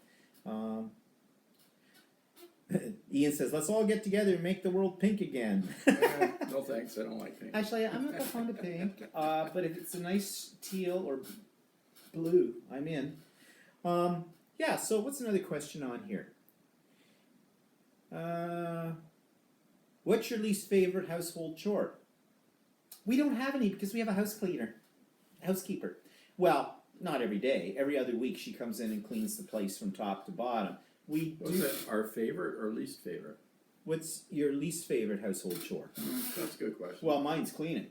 Ian says, let's all get together and make the world pink again.
No thanks, I don't like pink.
Actually, I'm not that fond of pink, but if it's a nice teal or blue, I'm in. Yeah, so what's another question on here? What's your least favorite household chore? We don't have any because we have a housekeeper. Well, not every day. Every other week she comes in and cleans the place from top to bottom.
Was it our favorite or least favorite?
What's your least favorite household chore?
That's a good question.
Well, mine's cleaning,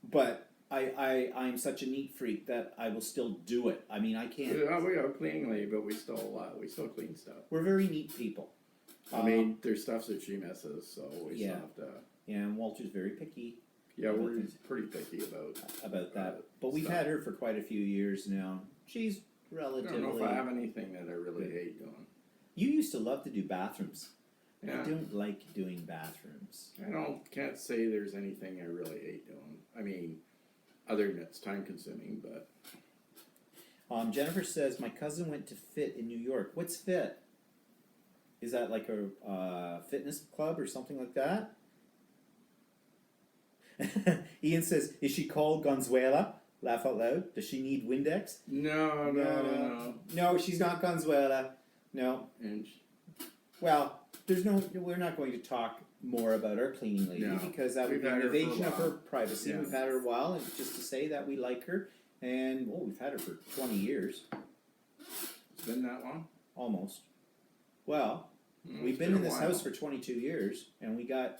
but I'm such a neat freak that I will still do it. I mean, I can't.
We are cleanly, but we still clean stuff.
We're very neat people.
I mean, there's stuff that she misses, so we still
Yeah.
have to.
Yeah, and Walter's very picky
Yeah, we're pretty picky
about that. But we've
stuff.
had her for quite a few years now. She's
I
relatively.
don't know if I have anything that I really hate doing.
You used to love to do bathrooms.
Yeah.
I don't like doing bathrooms.
Can't say there's anything I really hate doing. I mean, other than it's time consuming, but.
Jennifer says, my cousin went to Fit in New York. What's Fit? Is that like a fitness club or something like that? Ian says, is she called Gonzuela? Laugh out loud. Does she need Windex?
No.
No, she's not Gonzuela. No.
And
Well, we're not going to talk more about our cleaning lady
No.
because that would
We've
be
had
an
her for a
invasion of her
while.
privacy.
Yeah.
We've had her a while, and just to say that we like her, and we've had her for 20 years,
it's been that long?
almost. Well, we've
It's
been in
a
this
while.
house for 22 years, and we had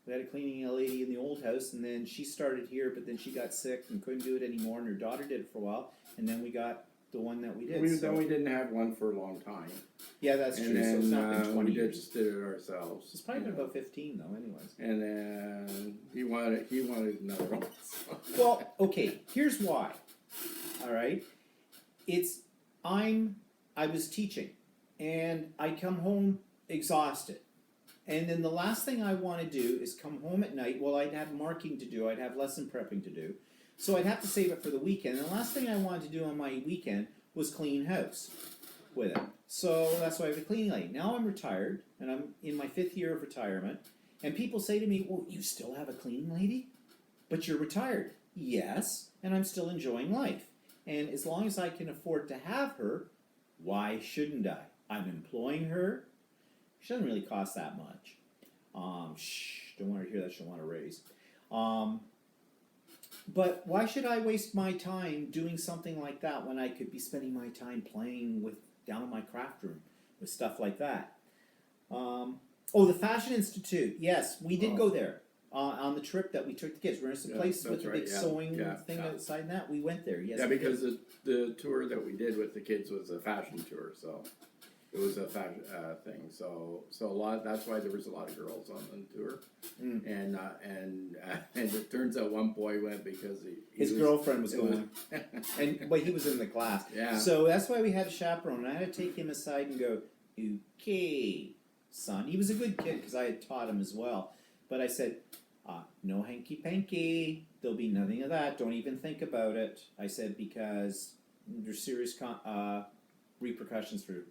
a cleaning lady in the old house, and then she started here, but then she got sick and couldn't do it anymore, and her daughter did it for a while, and then we got the one that we did.
Then we didn't have one for a long time.
Yeah, that's
And
true.
then
So it's not been 20
we
years.
just did it ourselves.
It's probably been
you know.
about 15 though, anyways.
And then he wanted another one.
Well, okay, here's why. All right, I was teaching, and I come home exhausted, and then the last thing I want to do is come home at night. Well, I'd have marking to do, I'd have lesson prepping to do, so I'd have to save it for the weekend. And the last thing I wanted to do on my weekend was clean house with it. So that's why I have a cleaning lady. Now I'm retired, and I'm in my 5th year of retirement, and people say to me, "Well, you still have a cleaning lady? But you're retired." Yes, and I'm still enjoying life. And as long as I can afford to have her, why shouldn't I? I'm employing her. She doesn't really cost that much. Don't want to hear that. She'll want to raise. But why should I waste my time doing something like that when I could be spending my time playing with down in my craft room with stuff like that? The Fashion Institute. Yes, we did go there. On the trip that we took the kids. We're in some place with the big sewing thing outside that. We went there, yes.
Yeah, because the tour that we did with the kids was a fashion tour, so it was a fashion thing. So a lot. That's why there was a lot of girls on the tour, and it turns out one boy went because
his girlfriend was going, but he was in the class.
Yeah.
So that's why we had a chaperone, and I had to take him aside and go, "Okay, son." He was a good kid because I had taught him as well. But I said, no hanky-panky, there'll be nothing of that, don't even think about it. I said, because there's serious repercussions for,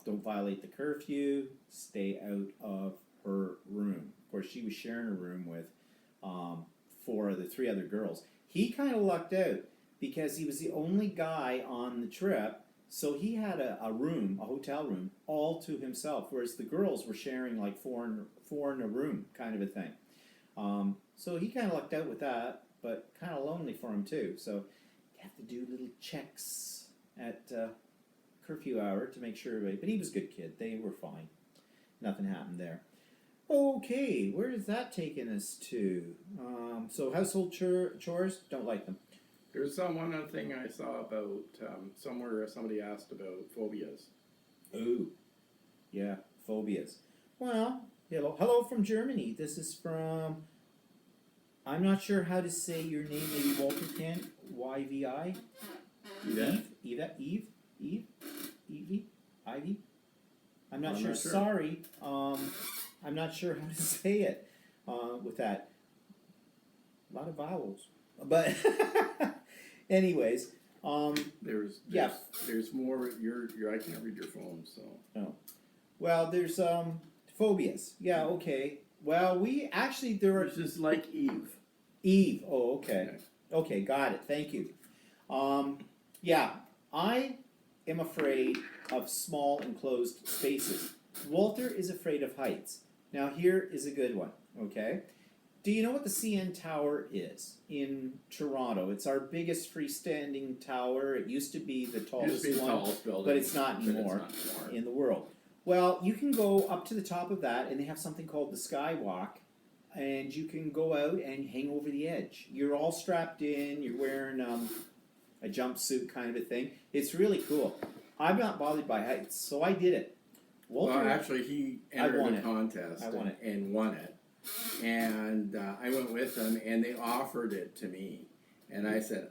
don't violate the curfew, stay out of her room. Of course, she was sharing a room with 3 other girls. He kind of lucked out, because he was the only guy on the trip. So he had a hotel room, all to himself, whereas the girls were sharing like four in a room, kind of a thing. So he kind of lucked out with that, but kind of lonely for him too. So you have to do little checks at curfew hour to make sure everybody. But he was a good kid; they were fine. Nothing happened there. Okay, where is that taking us to? So household chores, don't like them.
There's one other thing I saw about somewhere somebody asked about phobias.
Oh, yeah, phobias. Well, hello from Germany. This is from, I'm not sure how to say your name, maybe Walter can, YVI? Eve? Evie? Ivy? I'm not sure. Sorry. I'm not sure how to say it with that. A lot of vowels. But anyways,
there's more. I can't read your phone, so.
Oh, well, there's phobias. Yeah, okay. Well, there are
It's just like Eve.
Eve. Oh, okay. Okay, got it. Thank you. Yeah, I am afraid of small enclosed spaces. Walter is afraid of heights. Now here is a good one. Okay. Do you know what the CN Tower is in Toronto? It's our biggest freestanding tower. It used to be the tallest one,
tallest building,
but it's not anymore in the world. Well, you can go up to the top of that, and they have something called the Skywalk, and you can go out and hang over the edge. You're all strapped in. You're wearing a jumpsuit kind of a thing. It's really cool. I'm not bothered by heights, so I did it. Walter,
well, actually, he entered a contest and won it. And I went with them, and they offered it to me. And I said,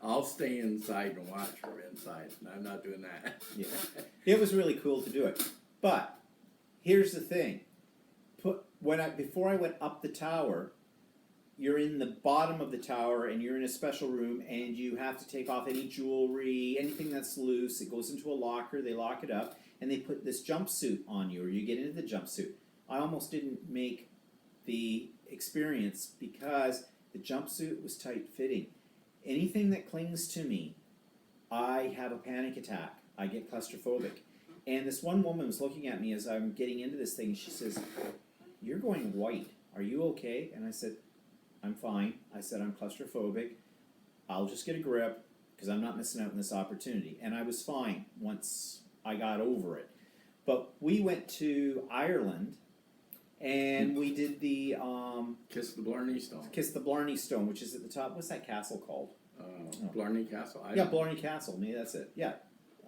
I'll stay inside and watch from inside. I'm not doing that.
Yeah. It was really cool to do it. But here's the thing. Before I went up the tower, you're in the bottom of the tower, and you're in a special room, and you have to take off any jewelry, anything that's loose. It goes into a locker. They lock it up, and they put this jumpsuit on you, or you get into the jumpsuit. I almost didn't make the experience because the jumpsuit was tight fitting. Anything that clings to me, I have a panic attack. I get claustrophobic. And this one woman was looking at me as I'm getting into this thing, and she says, "You're going white. Are you okay?" And I said, "I'm fine." I said, "I'm claustrophobic. I'll just get a grip because I'm not missing out on this opportunity." And I was fine once I got over it. But we went to Ireland and we did the
Kiss the Blarney Stone.
Kiss the Blarney Stone, which is at the top. What's that castle called?
Blarney Castle.
Yeah, Blarney Castle. Maybe that's it. Yeah,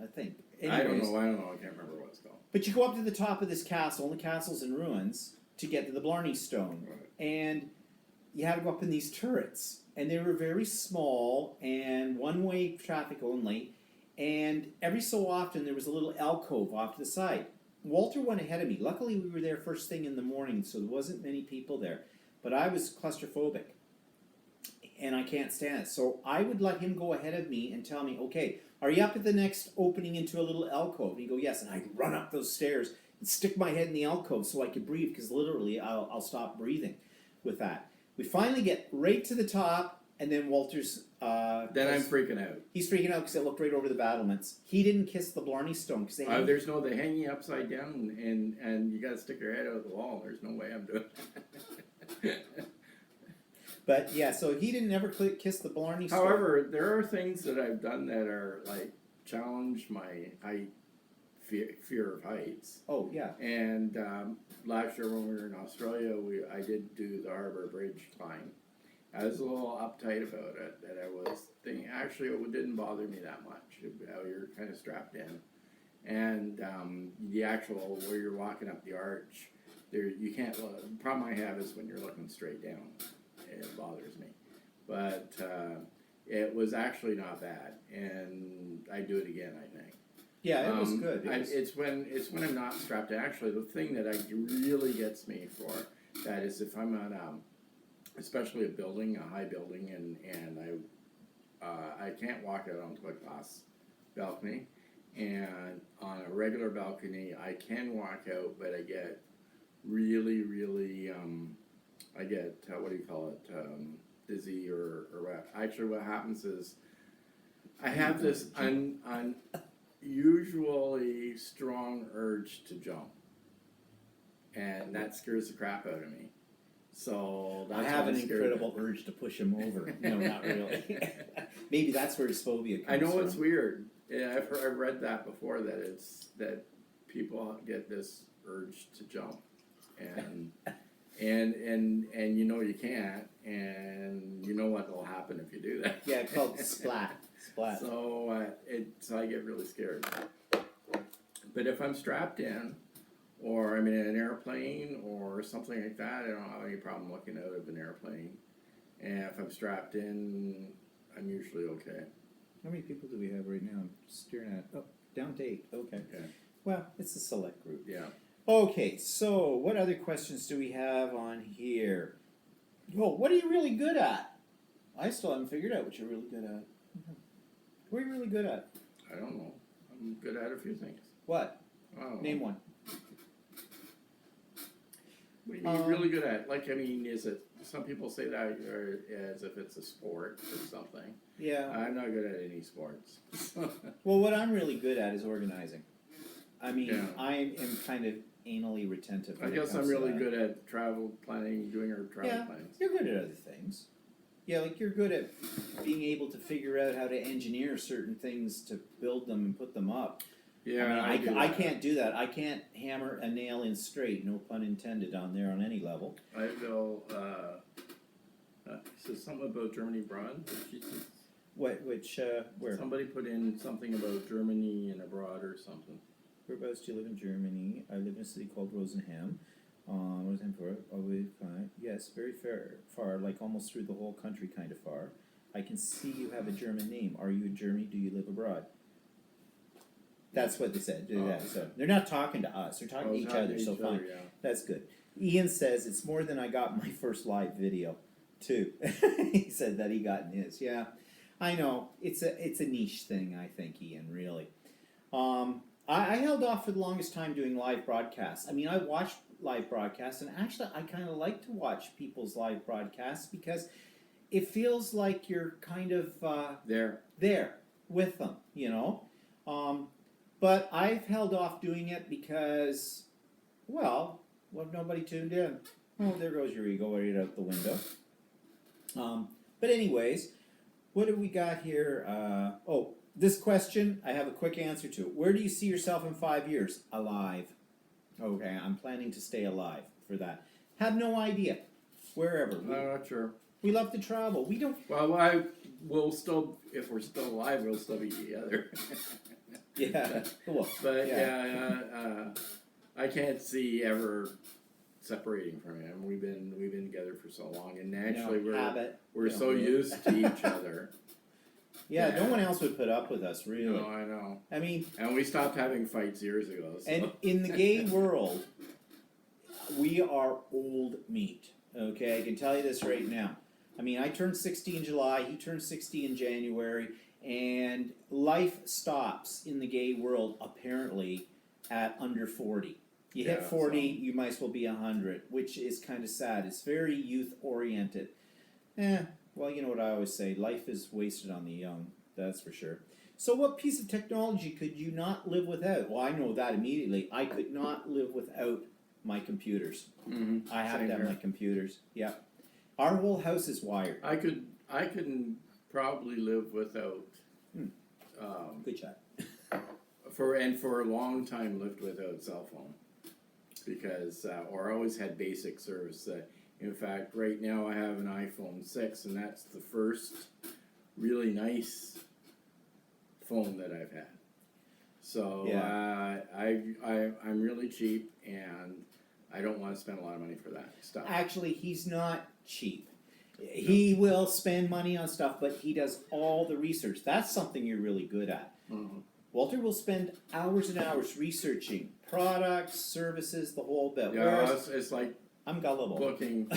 I think.
I don't
Anyways,
know. I don't know. I can't remember what it's called.
But you go up to the top of this castle, and the castle's in ruins, to get to the Blarney Stone.
Right.
And you had to go up in these turrets. And they were very small and one-way traffic only. And every so often there was a little alcove off to the side. Walter went ahead of me. Luckily we were there first thing in the morning, so there wasn't many people there. But I was claustrophobic. And I can't stand it. So I would let him go ahead of me and tell me, "Okay, are you up at the next opening into a little alcove?" And he'd go, "Yes." And I'd run up those stairs and stick my head in the alcove so I could breathe, because literally I'll stop breathing with that. We finally get right to the top, and then Walter's...
Then I'm freaking out.
He's freaking out because it looked right over the battlements. He didn't kiss the Blarney Stone because they...
There's no, they hang you upside down, and you got to stick your head out the wall. There's no way I'm doing it.
But yeah, so he didn't ever kiss the Blarney Stone.
However, there are things that I've done that are like challenge my height fear of heights.
Oh yeah.
And last year when we were in Australia, I did do the Harbour Bridge climb. I was a little uptight about it. That I was thinking actually it didn't bother me that much. You're kind of strapped in, and the actual where you're walking up the arch, there you can't. The problem I have is when you're looking straight down. It bothers me, but it was actually not bad, and I'd do it again. I think.
Yeah, it was good.
It's when I'm not strapped. Actually, the thing that really gets me for that is if I'm on, especially a building, a high building, and I can't walk out onto a glass balcony, and on a regular balcony I can walk out, but I get really I get what do you call it, dizzy or what. Actually, what happens is I have this unusually strong urge to jump, and that scares the crap out of me. So that's
I have an incredible urge to push him over. No, not really. Maybe that's where his phobia comes
I know
from.
it's weird. Yeah, I've read that before, that people get this urge to jump, and you know you can't, and you know what will happen if you do that.
Yeah, it's called splat.
So so I get really scared. But if I'm strapped in, or I'm in an airplane or something like that, I don't have any problem looking out of an airplane. And if I'm strapped in, I'm usually okay.
How many people do we have right now? I'm staring at. Oh, down to 8. Okay. Well, it's a select group.
Yeah.
Okay, so what other questions do we have on here? Oh, what are you really good at? I still haven't figured out what you're really good at. What are you really good at?
I don't know. I'm good at a few things.
What? Name one.
What are you really good at? Like, I mean, is it, some people say that as if it's a sport or something.
Yeah.
I'm not good at any sports.
Well, what I'm really good at is organizing. I mean,
Yeah.
I am kind of anally retentive.
I
when it
guess I'm
comes to
really
that.
good at travel planning, doing our travel plans.
You're good at other things. Yeah, like you're good at being able to figure out how to engineer certain things to build them and put them up.
Yeah,
I
do
I
that.
can't do that. I can't hammer a nail in straight, no pun intended on there on any level.
I will, so something about Germany abroad?
Where?
Somebody put in something about Germany and abroad or something.
Whereabouts do you live in Germany? I live in a city called Rosenheim. Rosenheim yes, very far, like almost through the whole country, kind of far. I can see you have a German name. Are you in Germany? Do you live abroad? That's what they said. So they're not talking to us. They're talking to each other. So fine.
Yeah.
That's good. Ian says it's more than I got in my first live video, too. He said that he got in his. Yeah, I know. It's a niche thing, I think, Ian. Really. I held off for the longest time doing live broadcasts. I mean, I watched live broadcasts, and actually I kind of like to watch people's live broadcasts because it feels like you're kind of there with them, you know. But I've held off doing it because, well, what if nobody tuned in? Oh, there goes your ego right out the window. But anyways, what do we got here? This question, I have a quick answer to it. Where do you see yourself in 5 years? Alive. Okay, I'm planning to stay alive for that. Have no idea. Wherever.
I'm not sure.
We love to travel. We don't.
Well, we'll still, if we're still alive, we'll still be together.
Yeah. Well,
but I can't see ever separating from him. We've been together for so long, and naturally we're so used to each other.
Yeah, no one else would put up with us, really.
No, I know.
I mean,
and we stopped having fights years ago. So.
And in the gay world, we are old meat. Okay, I can tell you this right now. I mean, I turned 60 in July. He turned 60 in January, and life stops in the gay world apparently at under 40. You hit 40, you might as well be 100, which is kind of sad. It's very youth oriented. Well, you know what I always say, life is wasted on the young, that's for sure. So what piece of technology could you not live without? Well, I know that immediately. I could not live without my computers.
Mm-hmm.
I have to have my computers. Yeah. Our whole house is wired.
I couldn't probably live without
good chat.
for a long time lived without cell phone. Because or I always had basic service. In fact, right now I have an iPhone 6, and that's the first really nice phone that I've had. So I'm really cheap, and I don't want to spend a lot of money for that stuff.
Actually, he's not cheap. He will spend money on stuff, but he does all the research. That's something you're really good at.
Mm-hmm.
Walter will spend hours and hours researching products, services, the whole bit.
Yeah,
whereas
it's like
I'm gullible.
Booking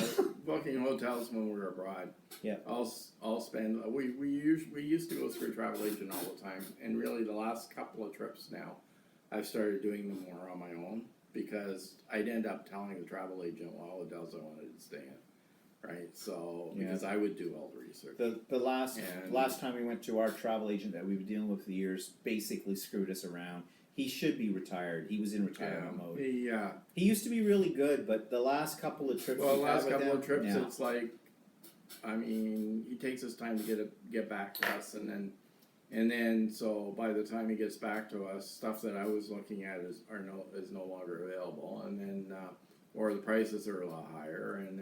hotels when we're abroad.
Yeah.
I'll spend. We used to go through a travel agent all the time, and really the last couple of trips now, I've started doing them more on my own because I'd end up telling the travel agent what hotels I wanted to stay in, right? So because I would do all the research.
The last time we went to our travel agent that we've been dealing with for years basically screwed us around. He should be retired. He was in retirement mode. He used to be really good, but the last couple of trips.
It's like, I mean, he takes his time to get back to us, and then so by the time he gets back to us, stuff that I was looking at is no longer available, and then or the prices are a lot higher, and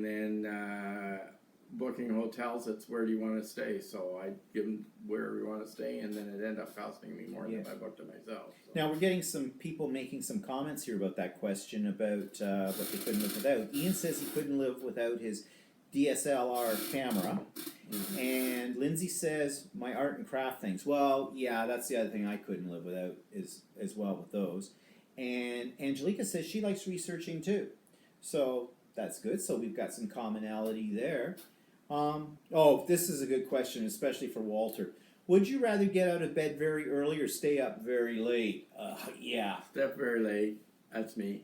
then booking hotels, it's where do you want to stay? So I give them where we want to stay, and then it ended up costing me more than if I booked it myself. So.
Now we're getting some people making some comments here about that question about what they couldn't live without. Ian says he couldn't live without his DSLR camera, and Lindsay says my art and craft things. Well, yeah, that's the other thing I couldn't live without is as well with those. And Angelica says she likes researching too, so that's good. So we've got some commonality there. This is a good question, especially for Walter. Would you rather get out of bed very early or stay up very late? Yeah.
Stay up very late. That's me.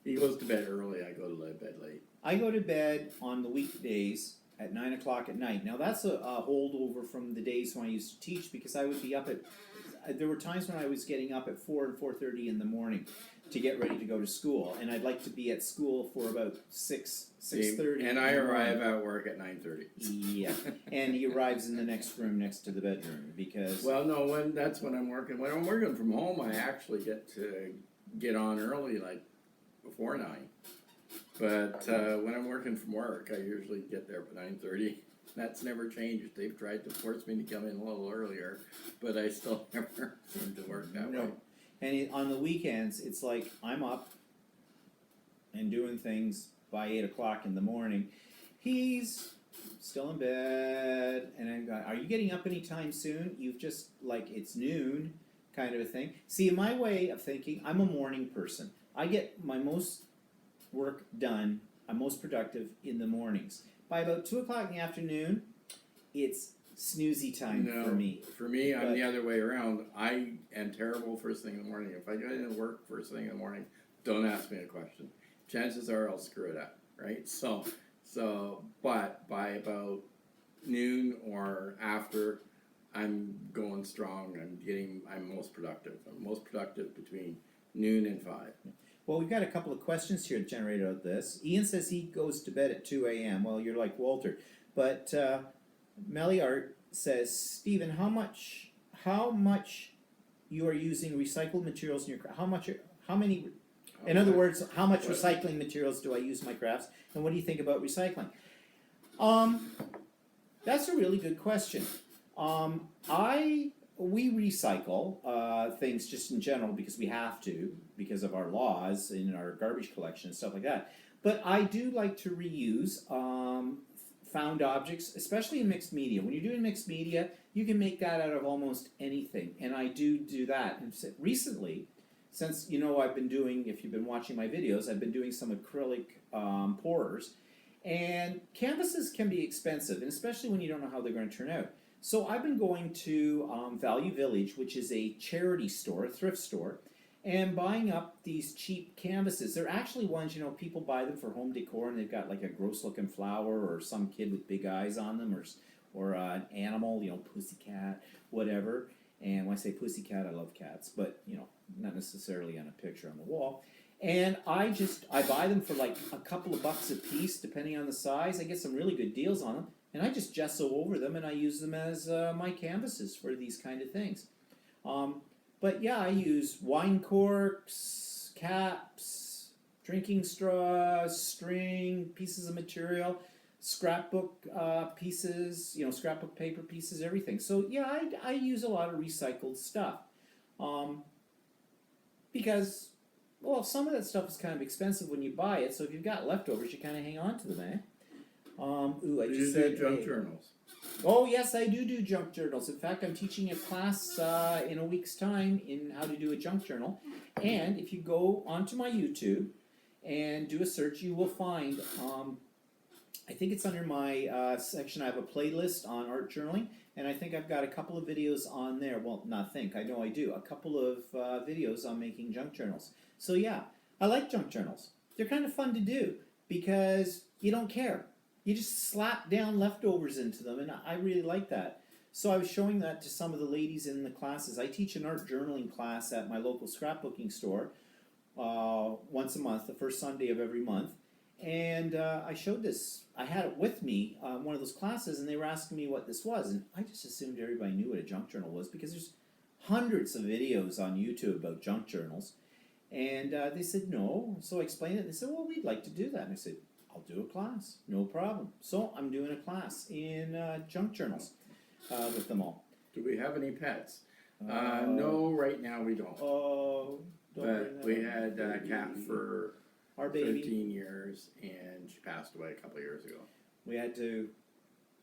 He goes to bed early. I go to bed late.
I go to bed on the weekdays at 9 o'clock at night. Now that's a holdover from the days when I used to teach because I would be up at. There were times when I was getting up at 4 and 4:30 in the morning to get ready to go to school, and I'd like to be at school for about 6:30.
And I arrive at work at 9:30.
Yeah, and he arrives in the next room next to the bedroom because.
Well, no, that's when I'm working. When I'm working from home, I actually get to get on early, like before 9. But when I'm working from work, I usually get there by 9:30. That's never changed. They've tried to force me to come in a little earlier, but I still never seem to work that way.
And on the weekends, it's like I'm up and doing things by 8 o'clock in the morning. He's still in bed, and I'm going, are you getting up anytime soon? You've just, like, it's noon kind of a thing. See, in my way of thinking, I'm a morning person. I get my most work done, I'm most productive in the mornings. By about 2 o'clock in the afternoon, it's snoozy time for me.
For me, I'm the other way around. I am terrible first thing in the morning. If I go into work first thing in the morning, don't ask me a question. Chances are I'll screw it up, right? But by about noon or after, I'm going strong. I'm most productive. I'm most productive between noon and 5.
Well, we've got a couple of questions here generated out of this. Ian says he goes to bed at 2 a.m. Well, you're like Walter. But Meliart says, Stephen, how much you are using recycled materials in your craft? In other words, how much recycling materials do I use in my crafts? And what do you think about recycling? That's a really good question. We recycle things just in general because we have to, because of our laws in our garbage collection and stuff like that. But I do like to reuse found objects, especially in mixed media. When you're doing mixed media, you can make that out of almost anything, and I do that. And recently, since I've been doing, if you've been watching my videos, I've been doing some acrylic pourers, and canvases can be expensive, and especially when you don't know how they're going to turn out. So I've been going to Value Village, which is a charity store, a thrift store, and buying up these cheap canvases. They're actually ones, people buy them for home decor, and they've got like a gross-looking flower or some kid with big eyes on them, or an animal, pussycat, whatever. And when I say pussycat, I love cats, but not necessarily on a picture on the wall. And I buy them for like a couple of bucks a piece, depending on the size. I get some really good deals on them, and I just gesso over them, and I use them as my canvases for these kind of things. But yeah, I use wine corks, caps, drinking straws, string, pieces of material, scrapbook pieces, scrapbook paper pieces, everything. So yeah, I use a lot of recycled stuff. Because, well, some of that stuff is kind of expensive when you buy it, so if you've got leftovers, you kind of hang on to them, eh? I just said
junk journals.
Oh yes, I do junk journals. In fact, I'm teaching a class in a week's time in how to do a junk journal. And if you go onto my YouTube and do a search, you will find, I think it's under my section, I have a playlist on art journaling, and I think I've got a couple of videos on there. Well, not think, I know I do. A couple of videos on making junk journals. So yeah, I like junk journals. They're kind of fun to do because you don't care. You just slap down leftovers into them, and I really like that. So I was showing that to some of the ladies in the classes. I teach an art journaling class at my local scrapbooking store once a month, the first Sunday of every month. And I showed this. I had it with me, one of those classes, and they were asking me what this was. And I just assumed everybody knew what a junk journal was because there's hundreds of videos on YouTube about junk journals. And they said no. So I explained it. They said, well, we'd like to do that. And I said, I'll do a class, no problem. So I'm doing a class in junk journals with them all.
Do we have any pets? No, right now we don't.
Oh,
but we had a cat for
our baby.
13 years, and she passed away a couple of years ago.
We had to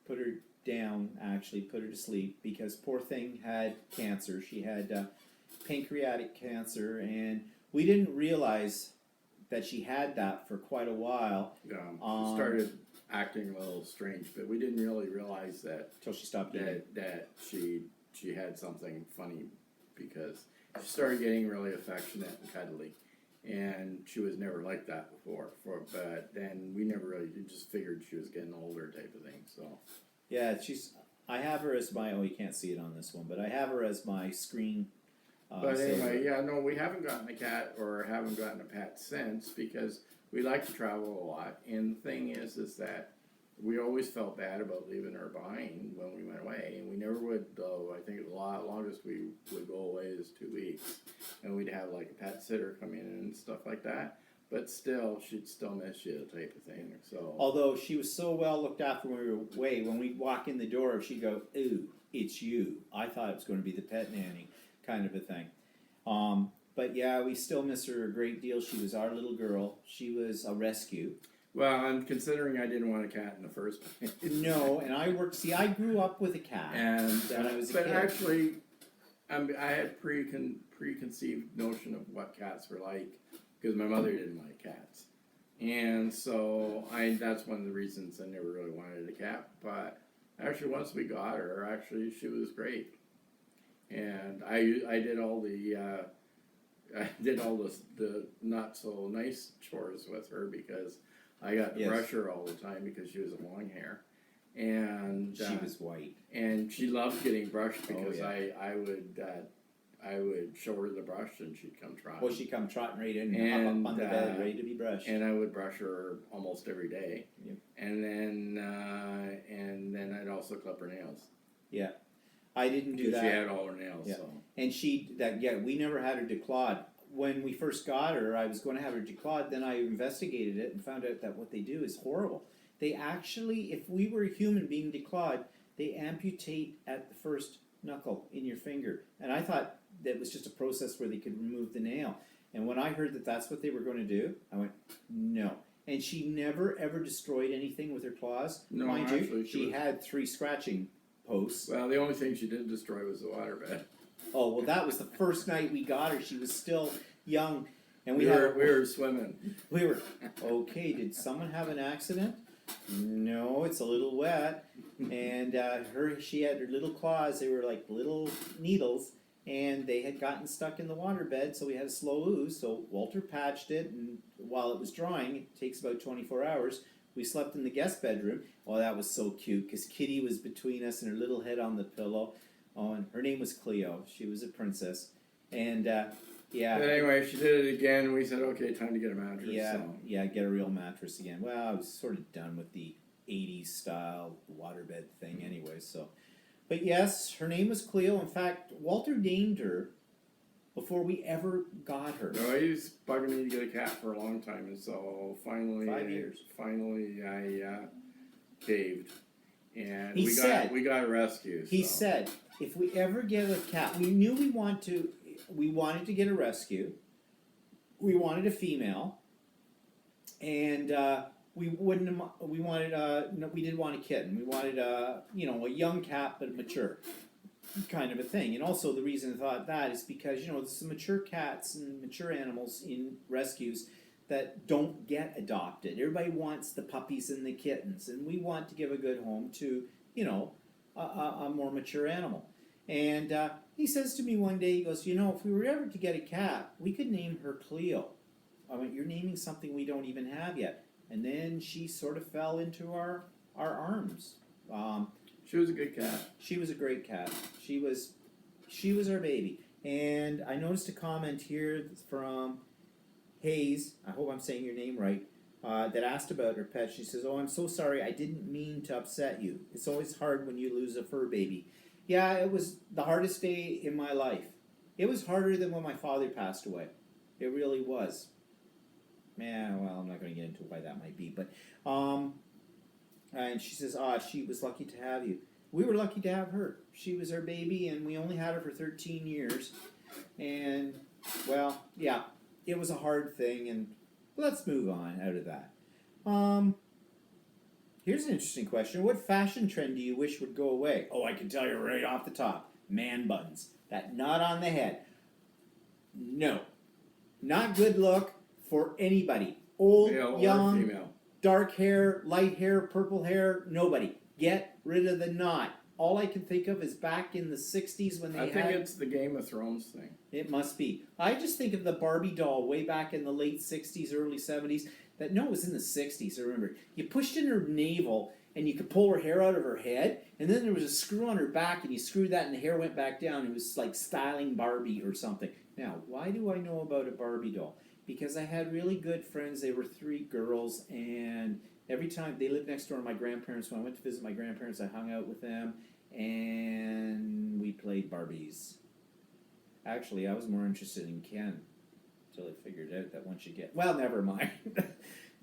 put her down, actually, put her to sleep, because poor thing had cancer. She had pancreatic cancer, and we didn't realize that she had that for quite a while.
She started acting a little strange, but we didn't really realize that
until she stopped eating.
That she had something funny, because she started getting really affectionate and cuddly, and she was never like that before. But then we never really just figured she was getting older, type of thing. So
yeah, I have her as my. Oh, you can't see it on this one, but I have her as my screen.
But anyway, yeah, no, we haven't gotten a cat or haven't gotten a pet since, because we like to travel a lot. And the thing is that we always felt bad about leaving her behind when we went away, and we never would, though. I think the longest we would go away is 2 weeks, and we'd have like a pet sitter come in and stuff like that. But still, she'd still miss you, type of thing. So
although she was so well looked after when we were away, when we'd walk in the door, she'd go, "Ooh, it's you." I thought it was going to be the pet nanny, kind of a thing. But yeah, we still miss her a great deal. She was our little girl. She was a rescue.
Well, I'm considering I didn't want a cat in the first place.
No, and I grew up with a cat.
And
when I was a
but
kid.
actually, I had preconceived notion of what cats were like, because my mother didn't like cats, and so that's one of the reasons I never really wanted a cat. But actually, once we got her, actually she was great, and I did all the I did all the not so nice chores with her because I got to
Yes.
brush her all the time because she was long hair, and
She was white.
and she loved getting brushed because
yeah.
I would show her the brush and she'd come try.
Well, she come trotting right in,
And,
up on the bed, ready to be brushed.
and I would brush her almost every day.
Yep.
And then I'd also clip her nails.
Yeah, I didn't do that.
She had all her nails.
Yeah.
So.
And we never had her declawed. When we first got her, I was going to have her declawed. Then I investigated it and found out that what they do is horrible. They actually, if we were a human being declawed, they amputate at the first knuckle in your finger. And I thought that was just a process where they could remove the nail. And when I heard that that's what they were going to do, I went, no. And she never ever destroyed anything with her claws.
No,
mind
actually,
you, she had 3 scratching posts.
Well, the only thing she did destroy was the waterbed.
Oh, well, that was the first night we got her. She was still young. And
We were swimming.
We were, okay, did someone have an accident? No, it's a little wet. And she had her little claws. They were like little needles. And they had gotten stuck in the waterbed, so we had a slow ooze. So Walter patched it, and while it was drying, it takes about 24 hours, we slept in the guest bedroom. Oh, that was so cute, because Kitty was between us and her little head on the pillow. Oh, and her name was Cleo. She was a princess. And, yeah.
But anyway, she did it again. We said, okay, time to get a mattress.
Yeah,
So.
yeah, get a real mattress again. Well, I was sort of done with the 80s style waterbed thing anyway, so. But yes, her name was Cleo. In fact, Walter named her before we ever got her.
No, he was bugging me to get a cat for a long time, and so finally,
5 years.
Finally, I caved, and
He said-
we got a rescue.
He
so.
said, if we ever get a cat, we knew we wanted to get a rescue. We wanted a female, and we didn't want a kitten. We wanted a young cat but mature, kind of a thing. And also the reason I thought that is because there's some mature cats and mature animals in rescues that don't get adopted. Everybody wants the puppies and the kittens, and we want to give a good home to a more mature animal. And he says to me one day, he goes, if we were ever to get a cat, we could name her Cleo. I went, you're naming something we don't even have yet. And then she sort of fell into our arms.
She was a good cat.
She was a great cat. She was our baby. And I noticed a comment here from Hayes, I hope I'm saying your name right, that asked about her pet. She says, I'm so sorry, I didn't mean to upset you. It's always hard when you lose a fur baby. Yeah, it was the hardest day in my life. It was harder than when my father passed away. It really was. Yeah, well, I'm not going to get into why that might be, but and she says, she was lucky to have you. We were lucky to have her. She was our baby, and we only had her for 13 years. And, well, yeah, it was a hard thing, and let's move on out of that. Here's an interesting question. What fashion trend do you wish would go away? Oh, I can tell you right off the top. Man buns. That knot on the head. No. Not good look for anybody. Old,
Male
young,
or female.
dark hair, light hair, purple hair, nobody. Get rid of the knot. All I can think of is back in the 60s when they
I think it's the Game of Thrones thing.
It must be. I just think of the Barbie doll way back in the late 60s, early 70s. It was in the 60s, I remember. You pushed in her navel, and you could pull her hair out of her head, and then there was a screw on her back, and you screwed that, and the hair went back down. It was like styling Barbie or something. Now, why do I know about a Barbie doll? Because I had really good friends. They were 3 girls, and every time they lived next door to my grandparents. When I went to visit my grandparents, I hung out with them, and we played Barbies. Actually, I was more interested in Ken until I figured out that once you get... Well, never mind.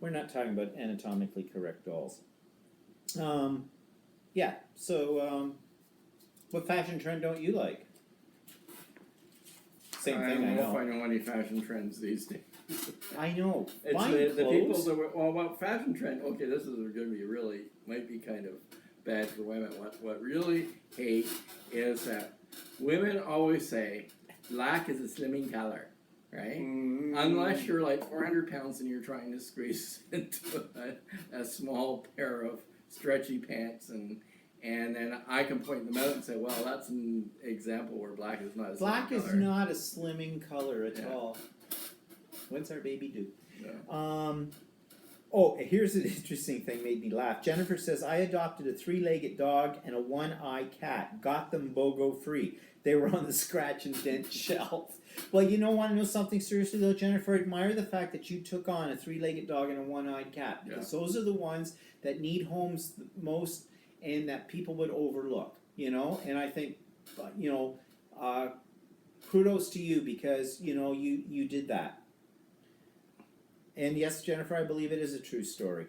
We're not talking about anatomically correct dolls. Yeah, so what fashion trend don't you like? Same thing, I
don't know
know.
if I know any fashion trends these days.
I know.
It's
Buying
the people
clothes?
that were, about fashion trend, okay, this is going to be really, might be kind of bad for women. What really hate is that women always say, black is a slimming color, right? Unless you're like 400 pounds and you're trying to squeeze into a small pair of stretchy pants and then I can point them out and say, well, that's an example where black is not a
Black
slimming
is
color.
not a slimming color at
Yeah.
all. What's our baby do?
Yeah.
Oh, here's an interesting thing, made me laugh. Jennifer says, I adopted a 3-legged dog and a 1-eyed cat. Got them BOGO free. They were on the scratch and dent shelf. Well, want to know something seriously though, Jennifer? I admire the fact that you took on a 3-legged dog and a 1-eyed cat. Because those are the ones that need homes the most and that people would overlook, And I think, kudos to you because, you did that. And yes, Jennifer, I believe it is a true story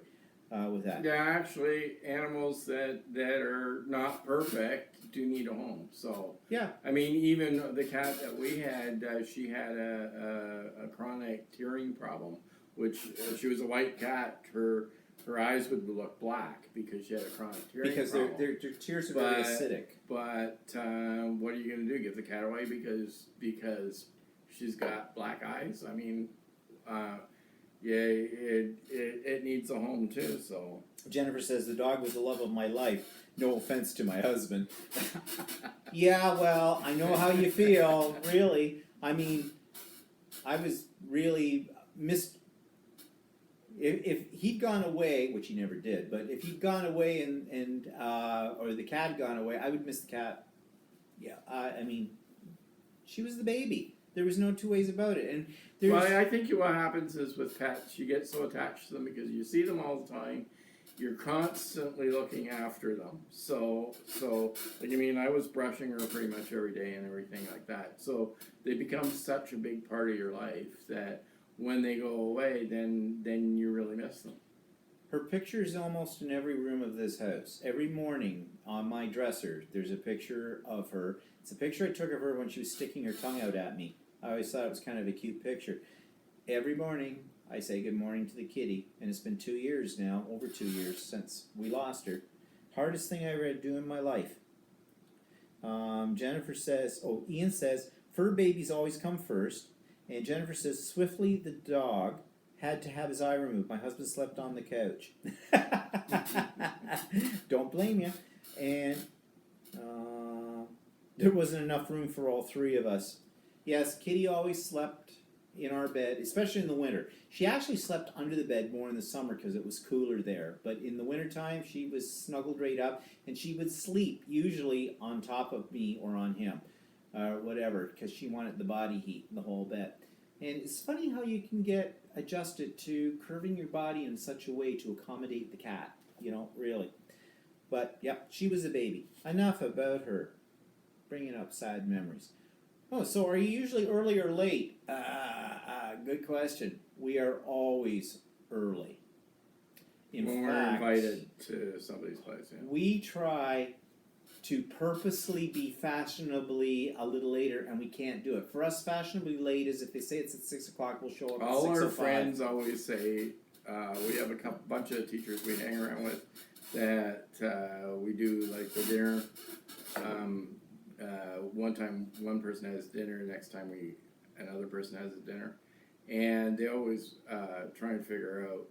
with that.
Yeah, actually, animals that are not perfect do need a home. So
Yeah.
I mean, even the cat that we had, she had a chronic tearing problem, which she was a white cat. Her eyes would look black because she had a chronic tearing problem.
Because their tears are very acidic.
But what are you going to do? Give the cat away because she's got black eyes? I mean, yeah, it needs a home too. So
Jennifer says the dog was the love of my life. No offense to my husband. Yeah, well, I know how you feel. Really, I mean, I was really missed. If he'd gone away, which he never did, but if he'd gone away and or the cat had gone away, I would miss the cat. Yeah, I mean, she was the baby. There was no two ways about it. And
well, I think what happens is with pets, you get so attached to them because you see them all the time. You're constantly looking after them. So like, I mean, I was brushing her pretty much every day and everything like that. So they become such a big part of your life that when they go away, then you really miss them.
Her picture is almost in every room of this house. Every morning on my dresser, there's a picture of her. It's a picture I took of her when she was sticking her tongue out at me. I always thought it was kind of a cute picture. Every morning, I say good morning to the kitty, and it's been 2 years now, over 2 years since we lost her. Hardest thing I ever had to do in my life. Ian says, fur babies always come first. And Jennifer says, swiftly the dog had to have his eye removed. My husband slept on the couch. Don't blame you. And there wasn't enough room for all three of us. Yes, Kitty always slept in our bed, especially in the winter. She actually slept under the bed more in the summer because it was cooler there. But in the wintertime, she was snuggled right up, and she would sleep usually on top of me or on him, whatever, because she wanted the body heat in the whole bed. And it's funny how you can get adjusted to curving your body in such a way to accommodate the cat, really. But, yep, she was a baby. Enough about her. Bringing up sad memories. Oh, so are you usually early or late? Good question. We are always early.
When we're invited to somebody's place, yeah.
We try to purposely be fashionably a little later, and we can't do it. For us, fashionably late is if they say it's at 6 o'clock, we'll show up at 6:05.
All our friends always say, we have a bunch of teachers we hang around with that we do like the dinner. One time one person has dinner, next time another person has a dinner. And they always try and figure out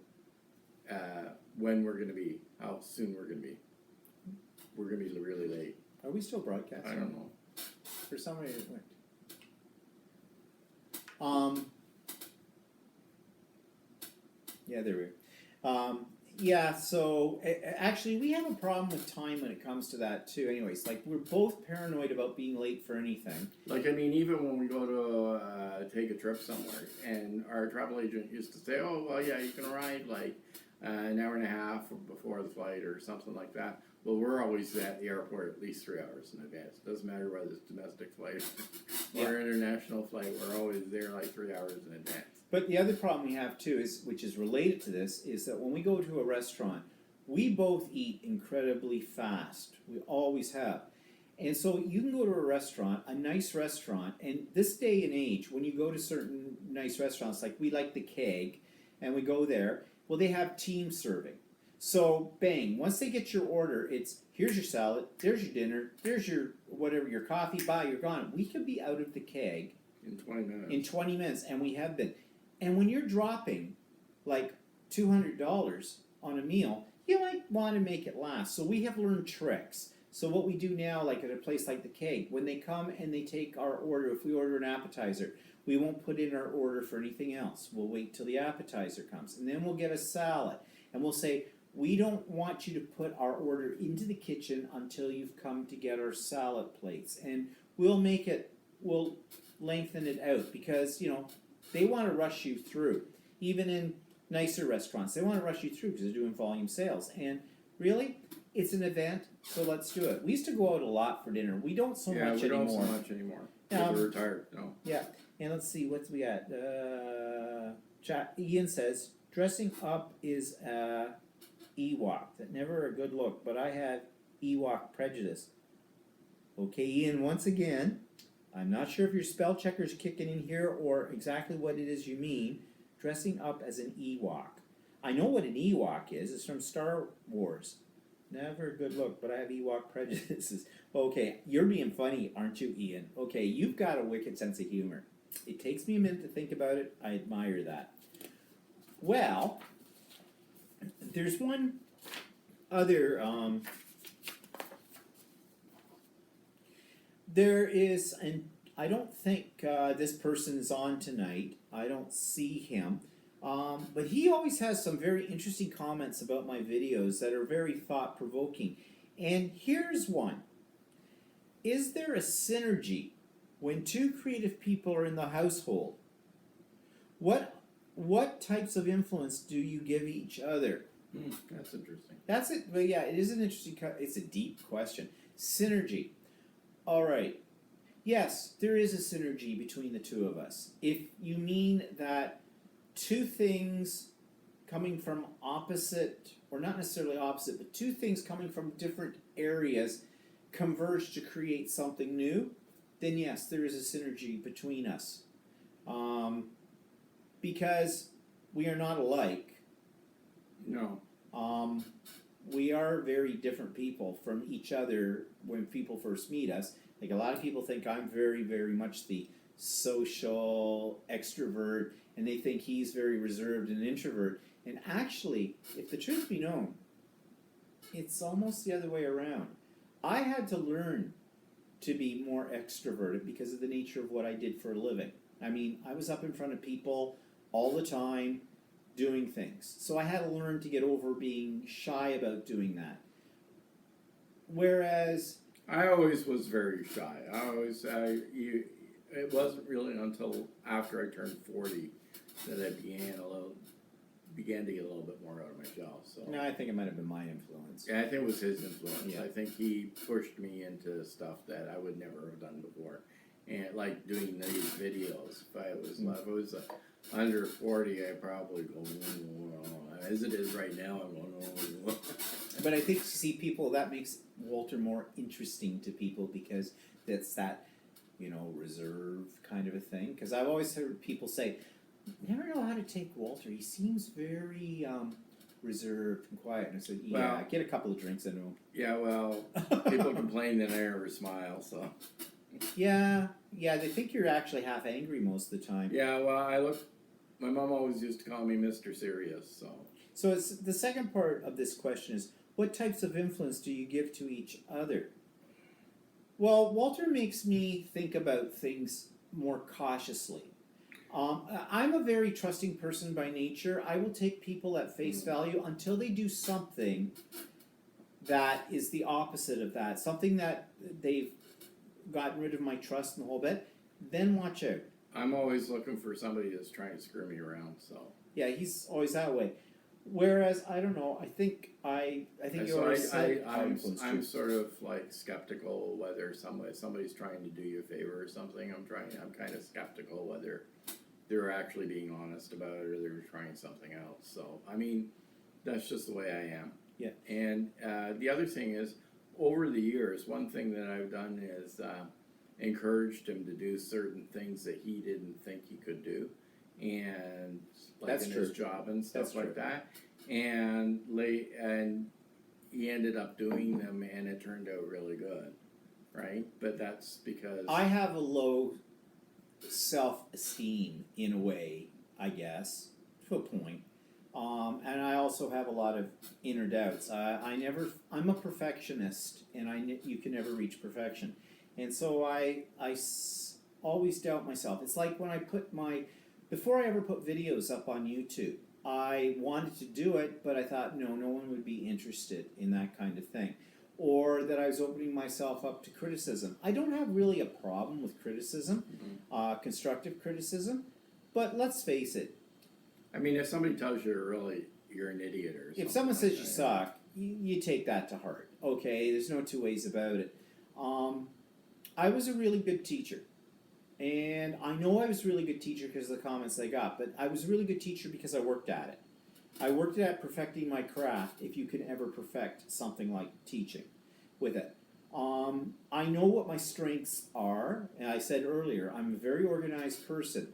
when we're going to be, how soon we're going to be. We're going to be really late.
Are we still broadcasting?
I don't know.
For some reason it went. Yeah, there we go. Yeah, so actually we have a problem with time when it comes to that too. Anyways, like we're both paranoid about being late for anything.
Like, I mean, even when we go to take a trip somewhere, and our travel agent used to say, oh, well, yeah, you can arrive like an hour and a half before the flight or something like that. Well, we're always at the airport at least 3 hours in advance. It doesn't matter whether it's domestic flight or international flight. We're always there like 3 hours in advance.
But the other problem we have too is, which is related to this, is that when we go to a restaurant, we both eat incredibly fast. We always have. And so you can go to a restaurant, a nice restaurant, and this day and age, when you go to certain nice restaurants, like we like the Keg, and we go there, well, they have team serving. So, bang, once they get your order, it's, here's your salad, there's your dinner, there's your whatever, your coffee, bye, you're gone. We could be out of the Keg
in 20 minutes.
In 20 minutes, and we have been. And when you're dropping like $200 on a meal, you might want to make it last. So we have learned tricks. So what we do now, like at a place like the Keg, when they come and they take our order, if we order an appetizer, we won't put in our order for anything else. We'll wait till the appetizer comes, and then we'll get a salad, and we'll say, we don't want you to put our order into the kitchen until you've come to get our salad plates, and we'll lengthen it out because they want to rush you through. Even in nicer restaurants, they want to rush you through because they're doing volume sales, and really, it's an event, so let's do it. We used to go out a lot for dinner. We don't so much anymore.
Yeah, we don't so much anymore. We're retired. No.
Yeah, and let's see, what's we got? Chat. Ian says dressing up is Ewok. That never a good look, but I have Ewok prejudice. Okay, Ian. Once again, I'm not sure if your spell checker's kicking in here or exactly what it is you mean. Dressing up as an Ewok. I know what an Ewok is. It's from Star Wars. Never a good look, but I have Ewok prejudices. Okay, you're being funny, aren't you, Ian? Okay, you've got a wicked sense of humor. It takes me a minute to think about it. I admire that. Well, there's one other. There is, and I don't think this person is on tonight. I don't see him. But he always has some very interesting comments about my videos that are very thought-provoking. And here's one. Is there a synergy when two creative people are in the household? What types of influence do you give each other?
That's interesting.
That's it. But yeah, it is an interesting. It's a deep question. Synergy. All right. Yes, there is a synergy between the two of us. If you mean that two things coming from opposite, or not necessarily opposite, but two things coming from different areas converge to create something new, then yes, there is a synergy between us. Because we are not alike.
No.
We are very different people from each other when people first meet us. Like a lot of people think I'm very, very much the social extrovert, and they think he's very reserved and introvert. And actually, if the truth be known, it's almost the other way around. I had to learn to be more extroverted because of the nature of what I did for a living. I mean, I was up in front of people all the time doing things. So I had to learn to get over being shy about doing that. Whereas
I always was very shy. It wasn't really until after I turned 40 that I began to get a little bit more out of my shell. So
no, I think it might have been my influence.
yeah, I think it was his influence.
Yeah.
I think he pushed me into stuff that I would never have done before, and like doing these videos. If I was under 40, I probably go as it is right now. I'm going.
But I think see people that makes Walter more interesting to people because that's that reserve kind of a thing. Because I've always heard people say, "Never know how to take Walter. He seems very reserved and quiet." And I said, "Yeah,
Well,
get a couple of drinks into him."
Yeah, well, people complain that I never smile, so.
Yeah, they think you're actually half angry most of the time.
Yeah, well, my mom always used to call me Mr. Serious, so.
So it's the second part of this question is, what types of influence do you give to each other? Well, Walter makes me think about things more cautiously. I'm a very trusting person by nature. I will take people at face value until they do something that is the opposite of that, something that they've gotten rid of my trust and the whole bit. Then watch out.
I'm always looking for somebody that's trying to screw me around, so.
Yeah, he's always that way. Whereas I don't know. I think you already said how influenced
I'm
you.
sort of like skeptical whether somebody's trying to do you a favor or something. I'm kind of skeptical whether they're actually being honest about it or they're trying something else. So I mean, that's just the way I am.
Yeah.
And the other thing is, over the years, one thing that I've done is encouraged him to do certain things that he didn't think he could do, and like
That's
in
true.
his job and stuff
That's
like
true.
that. And he ended up doing them, and it turned out really good, right? But that's because
I have a low self-esteem in a way, I guess, to a point. And I also have a lot of inner doubts. I'm a perfectionist, and you can never reach perfection. And so always doubt myself. It's like when before I ever put videos up on YouTube, I wanted to do it, but I thought, no one would be interested in that kind of thing. Or that I was opening myself up to criticism. I don't have really a problem with criticism, constructive criticism, but let's face it.
I mean, if somebody tells you you're an idiot or something,
If someone says you
that,
suck, you take that to heart. Okay, there's no two ways about it. I was a really good teacher. And I know I was a really good teacher because of the comments I got, but I was a really good teacher because I worked at it. I worked at perfecting my craft, if you can ever perfect something like teaching with it. I know what my strengths are, and I said earlier, I'm a very organized person.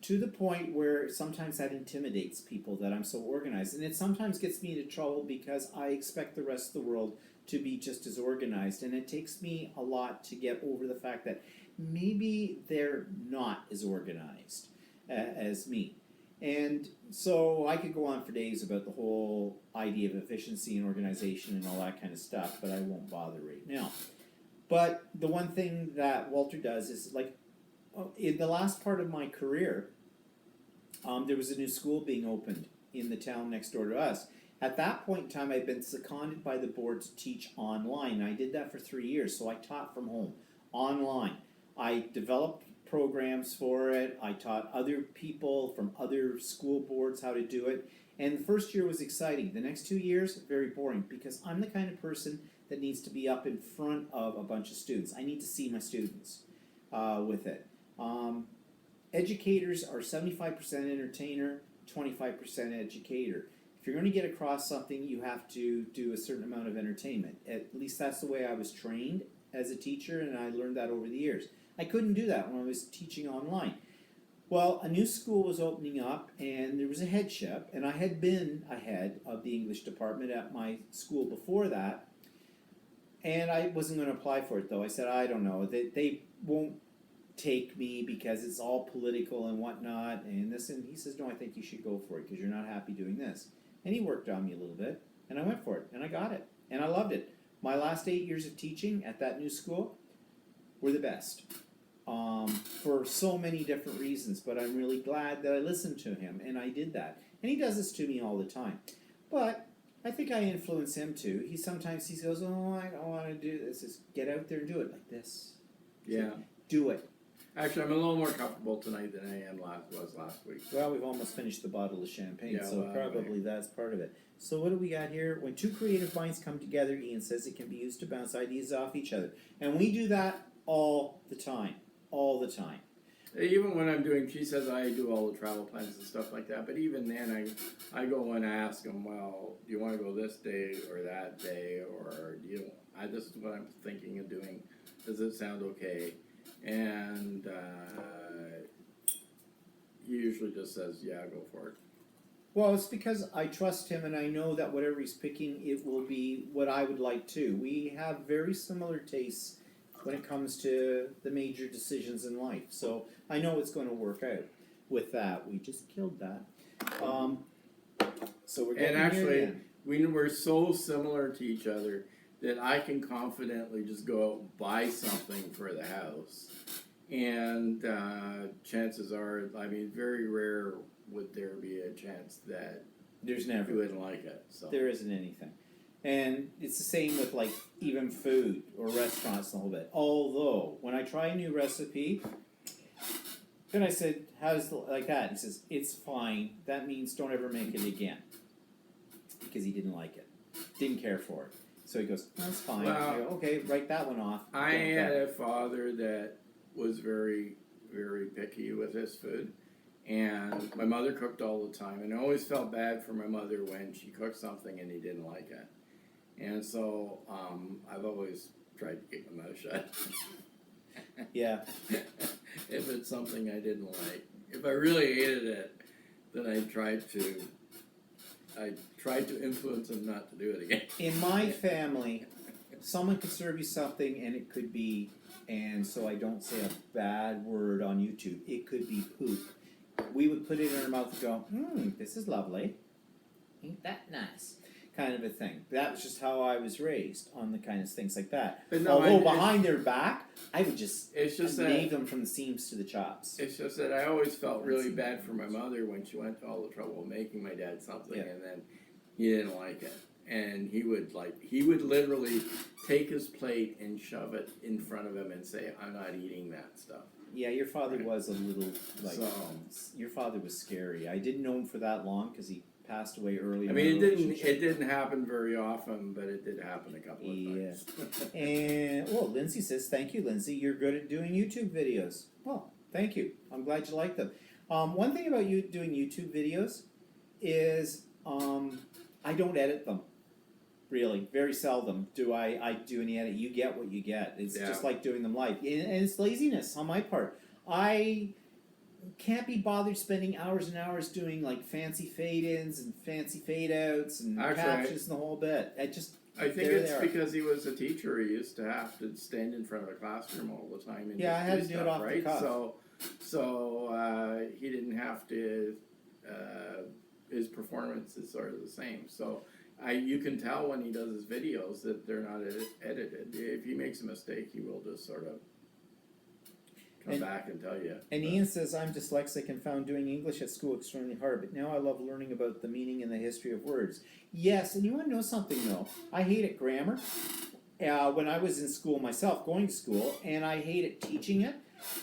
To the point where sometimes that intimidates people that I'm so organized. And it sometimes gets me into trouble because I expect the rest of the world to be just as organized. And it takes me a lot to get over the fact that maybe they're not as organized as me. And so I could go on for days about the whole idea of efficiency and organization and all that kind of stuff, but I won't bother right now. But the one thing that Walter does is, like, in the last part of my career, there was a new school being opened in the town next door to us. At that point in time, I'd been seconded by the board to teach online. I did that for 3 years, so I taught from home, online. I developed programs for it. I taught other people from other school boards how to do it. And the first year was exciting. The next 2 years, very boring, because I'm the kind of person that needs to be up in front of a bunch of students. I need to see my students with it. Educators are 75% entertainer, 25% educator. If you're going to get across something, you have to do a certain amount of entertainment. At least that's the way I was trained as a teacher, and I learned that over the years. I couldn't do that when I was teaching online. Well, a new school was opening up, and there was a headship, and I had been a head of the English department at my school before that, and I wasn't going to apply for it, though. I said, I don't know, they won't take me because it's all political and whatnot, and this, and he says, no, I think you should go for it because you're not happy doing this. And he worked on me a little bit, and I went for it, and I got it, and I loved it. My last 8 years of teaching at that new school were the best, for so many different reasons, but I'm really glad that I listened to him, and I did that. And he does this to me all the time. But I think I influence him too. He goes, oh, I don't want to do this. Just get out there and do it like this.
Yeah.
Do it.
Actually, I'm a little more comfortable tonight than I was last week.
Well, we've almost finished the bottle of champagne,
Yeah,
so
well,
probably that's part of it. So what do we got here? When two creative minds come together, Ian says it can be used to bounce ideas off each other. And we do that all the time. All the time.
Even when I'm doing, she says I do all the travel plans and stuff like that, but even then I go and ask them, well, do you want to go this day or that day, or this is what I'm thinking of doing. Does it sound okay? And he usually just says, yeah, go for it.
Well, it's because I trust him and I know that whatever he's picking, it will be what I would like too. We have very similar tastes when it comes to the major decisions in life. So I know it's going to work out with that. We just killed that. So we're getting
And actually,
here
we're so similar to each other that I can confidently just go out and buy something for the house. And chances are, I mean, very rare would there be a chance that
there's never
you wouldn't like it. So
there isn't anything. And it's the same with like even food or restaurants and the whole bit. Although when I try a new recipe, then I said, "How's like that?" He says, "It's fine. That means don't ever make it again," because he didn't like it, didn't care for it. So he goes, "That's fine."
Well,
I go, "Okay, write that one off."
I
Don't
had
try.
a father that was very, very picky with his food. And my mother cooked all the time, and I always felt bad for my mother when she cooked something and he didn't like it. And so I've always tried to keep my mouth shut.
Yeah.
If it's something I didn't like, if I really hated it, then I tried to influence him not to do it again.
In my family, someone could serve you something and it could be, and so I don't say a bad word on YouTube, it could be poop. we would put it in our mouth and go, this is lovely. Ain't that nice? Kind of a thing. That was just how I was raised on the kind of things like that.
But no,
Although behind their back, I would just
it's just
name them from the seams to the chops.
It's just that I always felt really bad for my mother when she went to all the trouble of making my dad something, and then he didn't like it, and he would literally take his plate and shove it in front of him and say, "I'm not eating that stuff."
Yeah, your father was a little like
So,
your father was scary. I didn't know him for that long because he passed away early.
I mean, it didn't happen very often, but it did happen a couple of times.
And Lindsay says, "Thank you, Lindsay. You're good at doing YouTube videos." Well, thank you. I'm glad you like them. One thing about you doing YouTube videos is I don't edit them. Really, very seldom do I do any edit. You get what you get. It's just like doing them live, and it's laziness on my part. I can't be bothered spending hours and hours doing like fancy fade-ins and fancy fade-outs and captions and the whole bit. I
think it's because he was a teacher. He used to have to stand in front of a classroom all the time and
I had to do it off the cuff.
So he didn't have to. His performance is sort of the same. So you can tell when he does his videos that they're not edited. If he makes a mistake, he will just sort of come back and tell you.
And Ian says, "I'm dyslexic and found doing English at school extremely hard, but now I love learning about the meaning and the history of words." Yes, and you want to know something though? I hated grammar when I was in school myself, going to school, and I hated teaching it.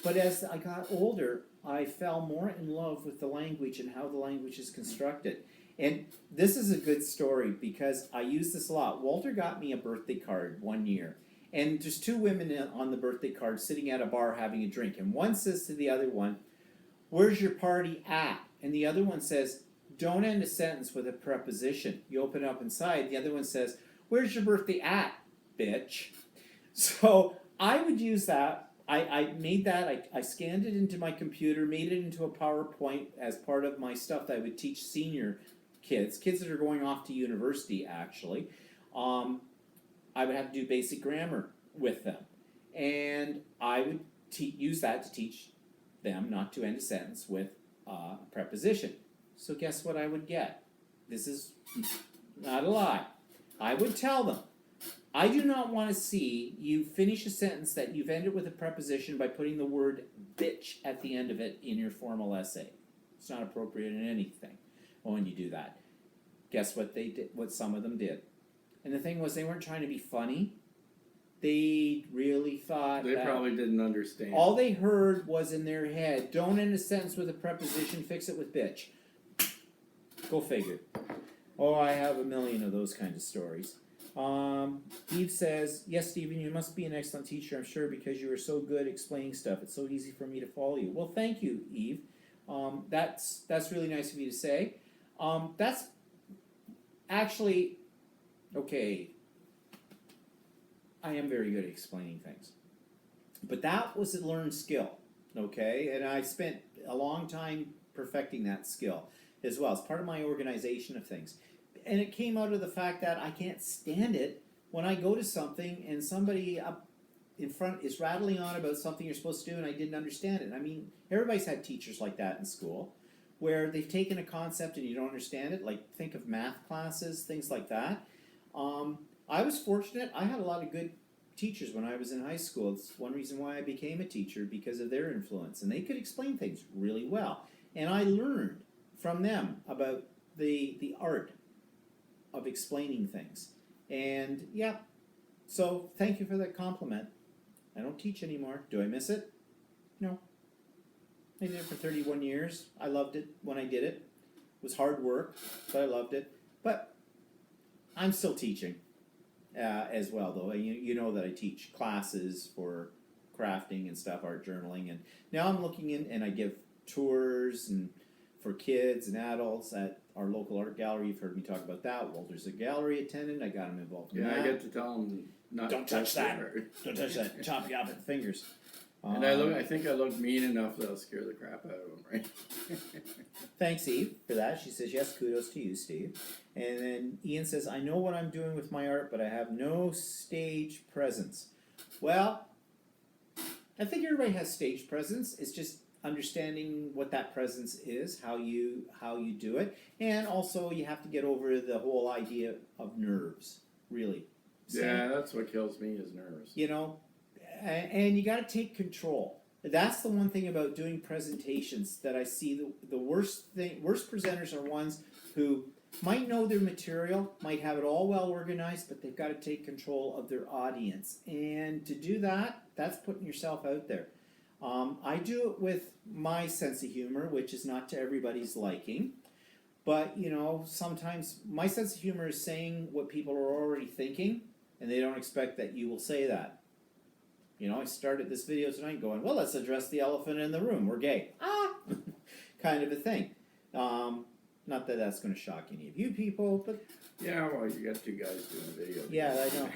But as I got older, I fell more in love with the language and how the language is constructed. And this is a good story because I use this a lot. Walter got me a birthday card one year. And there's two women on the birthday card sitting at a bar having a drink. And one says to the other one, "Where's your party at?" And the other one says, "Don't end a sentence with a preposition." You open it up inside. The other one says, "Where's your birthday at, bitch?" So I would use that. I made that. I scanned it into my computer, made it into a PowerPoint as part of my stuff that I would teach senior kids that are going off to university, actually. I would have to do basic grammar with them. And I would use that to teach them not to end a sentence with a preposition. So guess what I would get? This is not a lie. I would tell them, "I do not want to see you finish a sentence that you've ended with a preposition by putting the word bitch at the end of it in your formal essay. It's not appropriate in anything when you do that." Guess what they did? What some of them did. And the thing was, they weren't trying to be funny. They really thought
they probably didn't understand.
All they heard was in their head, "Don't end a sentence with a preposition, fix it with bitch." Go figure. Oh, I have a million of those kind of stories. Eve says, "Yes, Stephen, you must be an excellent teacher, I'm sure, because you are so good at explaining stuff. It's so easy for me to follow you." Well, thank you, Eve. That's really nice of you to say. That's actually... Okay, I am very good at explaining things. But that was a learned skill, okay? And I spent a long time perfecting that skill as well. It's part of my organization of things. And it came out of the fact that I can't stand it when I go to something and somebody up in front is rattling on about something you're supposed to do and I didn't understand it. I mean, everybody's had teachers like that in school where they've taken a concept and you don't understand it. Like, think of math classes, things like that. I was fortunate. I had a lot of good teachers when I was in high school. It's one reason why I became a teacher, because of their influence. And they could explain things really well. And I learned from them about the art of explaining things. And yeah, so thank you for that compliment. I don't teach anymore. Do I miss it? No. I did it for 31 years. I loved it when I did it. It was hard work, but I loved it. But I'm still teaching as well, though. You know that I teach classes for crafting and stuff, art journaling, and now I'm looking in and I give tours and for kids and adults at our local art gallery. You've heard me talk about that. Walter's a gallery attendant. I got him involved in that.
I get to tell him not
Don't touch that. Don't touch that. Chop you off with the fingers.
And I think I look mean enough that'll scare the crap out of him, right?
Thanks, Eve, for that. She says, "Yes, kudos to you, Steve." And then Ian says, "I know what I'm doing with my art, but I have no stage presence." Well, I think everybody has stage presence. It's just understanding what that presence is, how you do it, and also you have to get over the whole idea of nerves, really.
Yeah, that's what kills me is nerves.
You know, and you got to take control. That's the one thing about doing presentations that I see the worst presenters are ones who might know their material, might have it all well organized, but they've got to take control of their audience. And to do that, that's putting yourself out there. I do it with my sense of humor, which is not to everybody's liking. But, you know, sometimes my sense of humor is saying what people are already thinking, and they don't expect that you will say that. You know, I started this video tonight going, well, let's address the elephant in the room. We're gay. Kind of a thing. Not that that's going to shock any of you people, but...
Yeah, well, you got two guys doing a video.
Yeah, I know.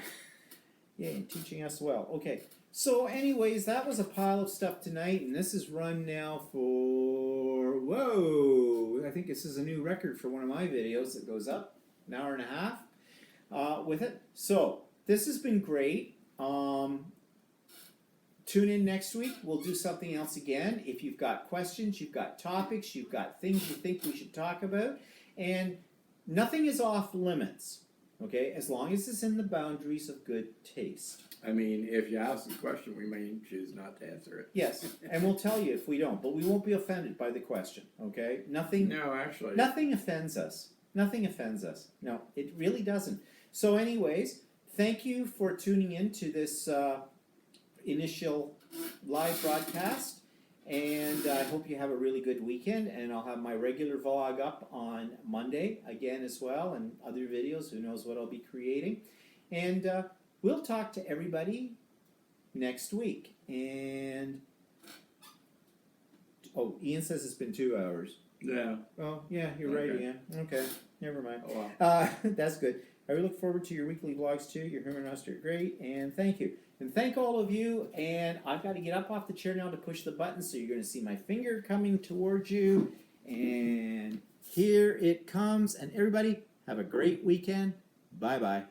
Yeah, and teaching us well. Okay. So anyways, that was a pile of stuff tonight, and this is run now for... Whoa! I think this is a new record for one of my videos that goes up. An hour and a half with it. So, this has been great. Tune in next week. We'll do something else again. If you've got questions, you've got topics, you've got things you think we should talk about, and nothing is off limits, okay, as long as it's in the boundaries of good taste.
I mean, if you ask a question, we may choose not to answer it.
Yes, and we'll tell you if we don't, but we won't be offended by the question, okay? Nothing offends us. Nothing offends us. No, it really doesn't. So anyways, thank you for tuning in to this initial live broadcast, and I hope you have a really good weekend, and I'll have my regular vlog up on Monday again as well, and other videos, who knows what I'll be creating, and we'll talk to everybody next week. And oh, Ian says it's been 2 hours.
Yeah.
Oh, yeah, you're right,
Okay.
Ian. Okay, never mind.
Oh, wow.
That's good. I really look forward to your weekly vlogs too. Your humor and us are great, and thank you. And thank all of you, and I've got to get up off the chair now to push the button, so you're going to see my finger coming towards you, and here it comes. And everybody, have a great weekend. Bye-bye.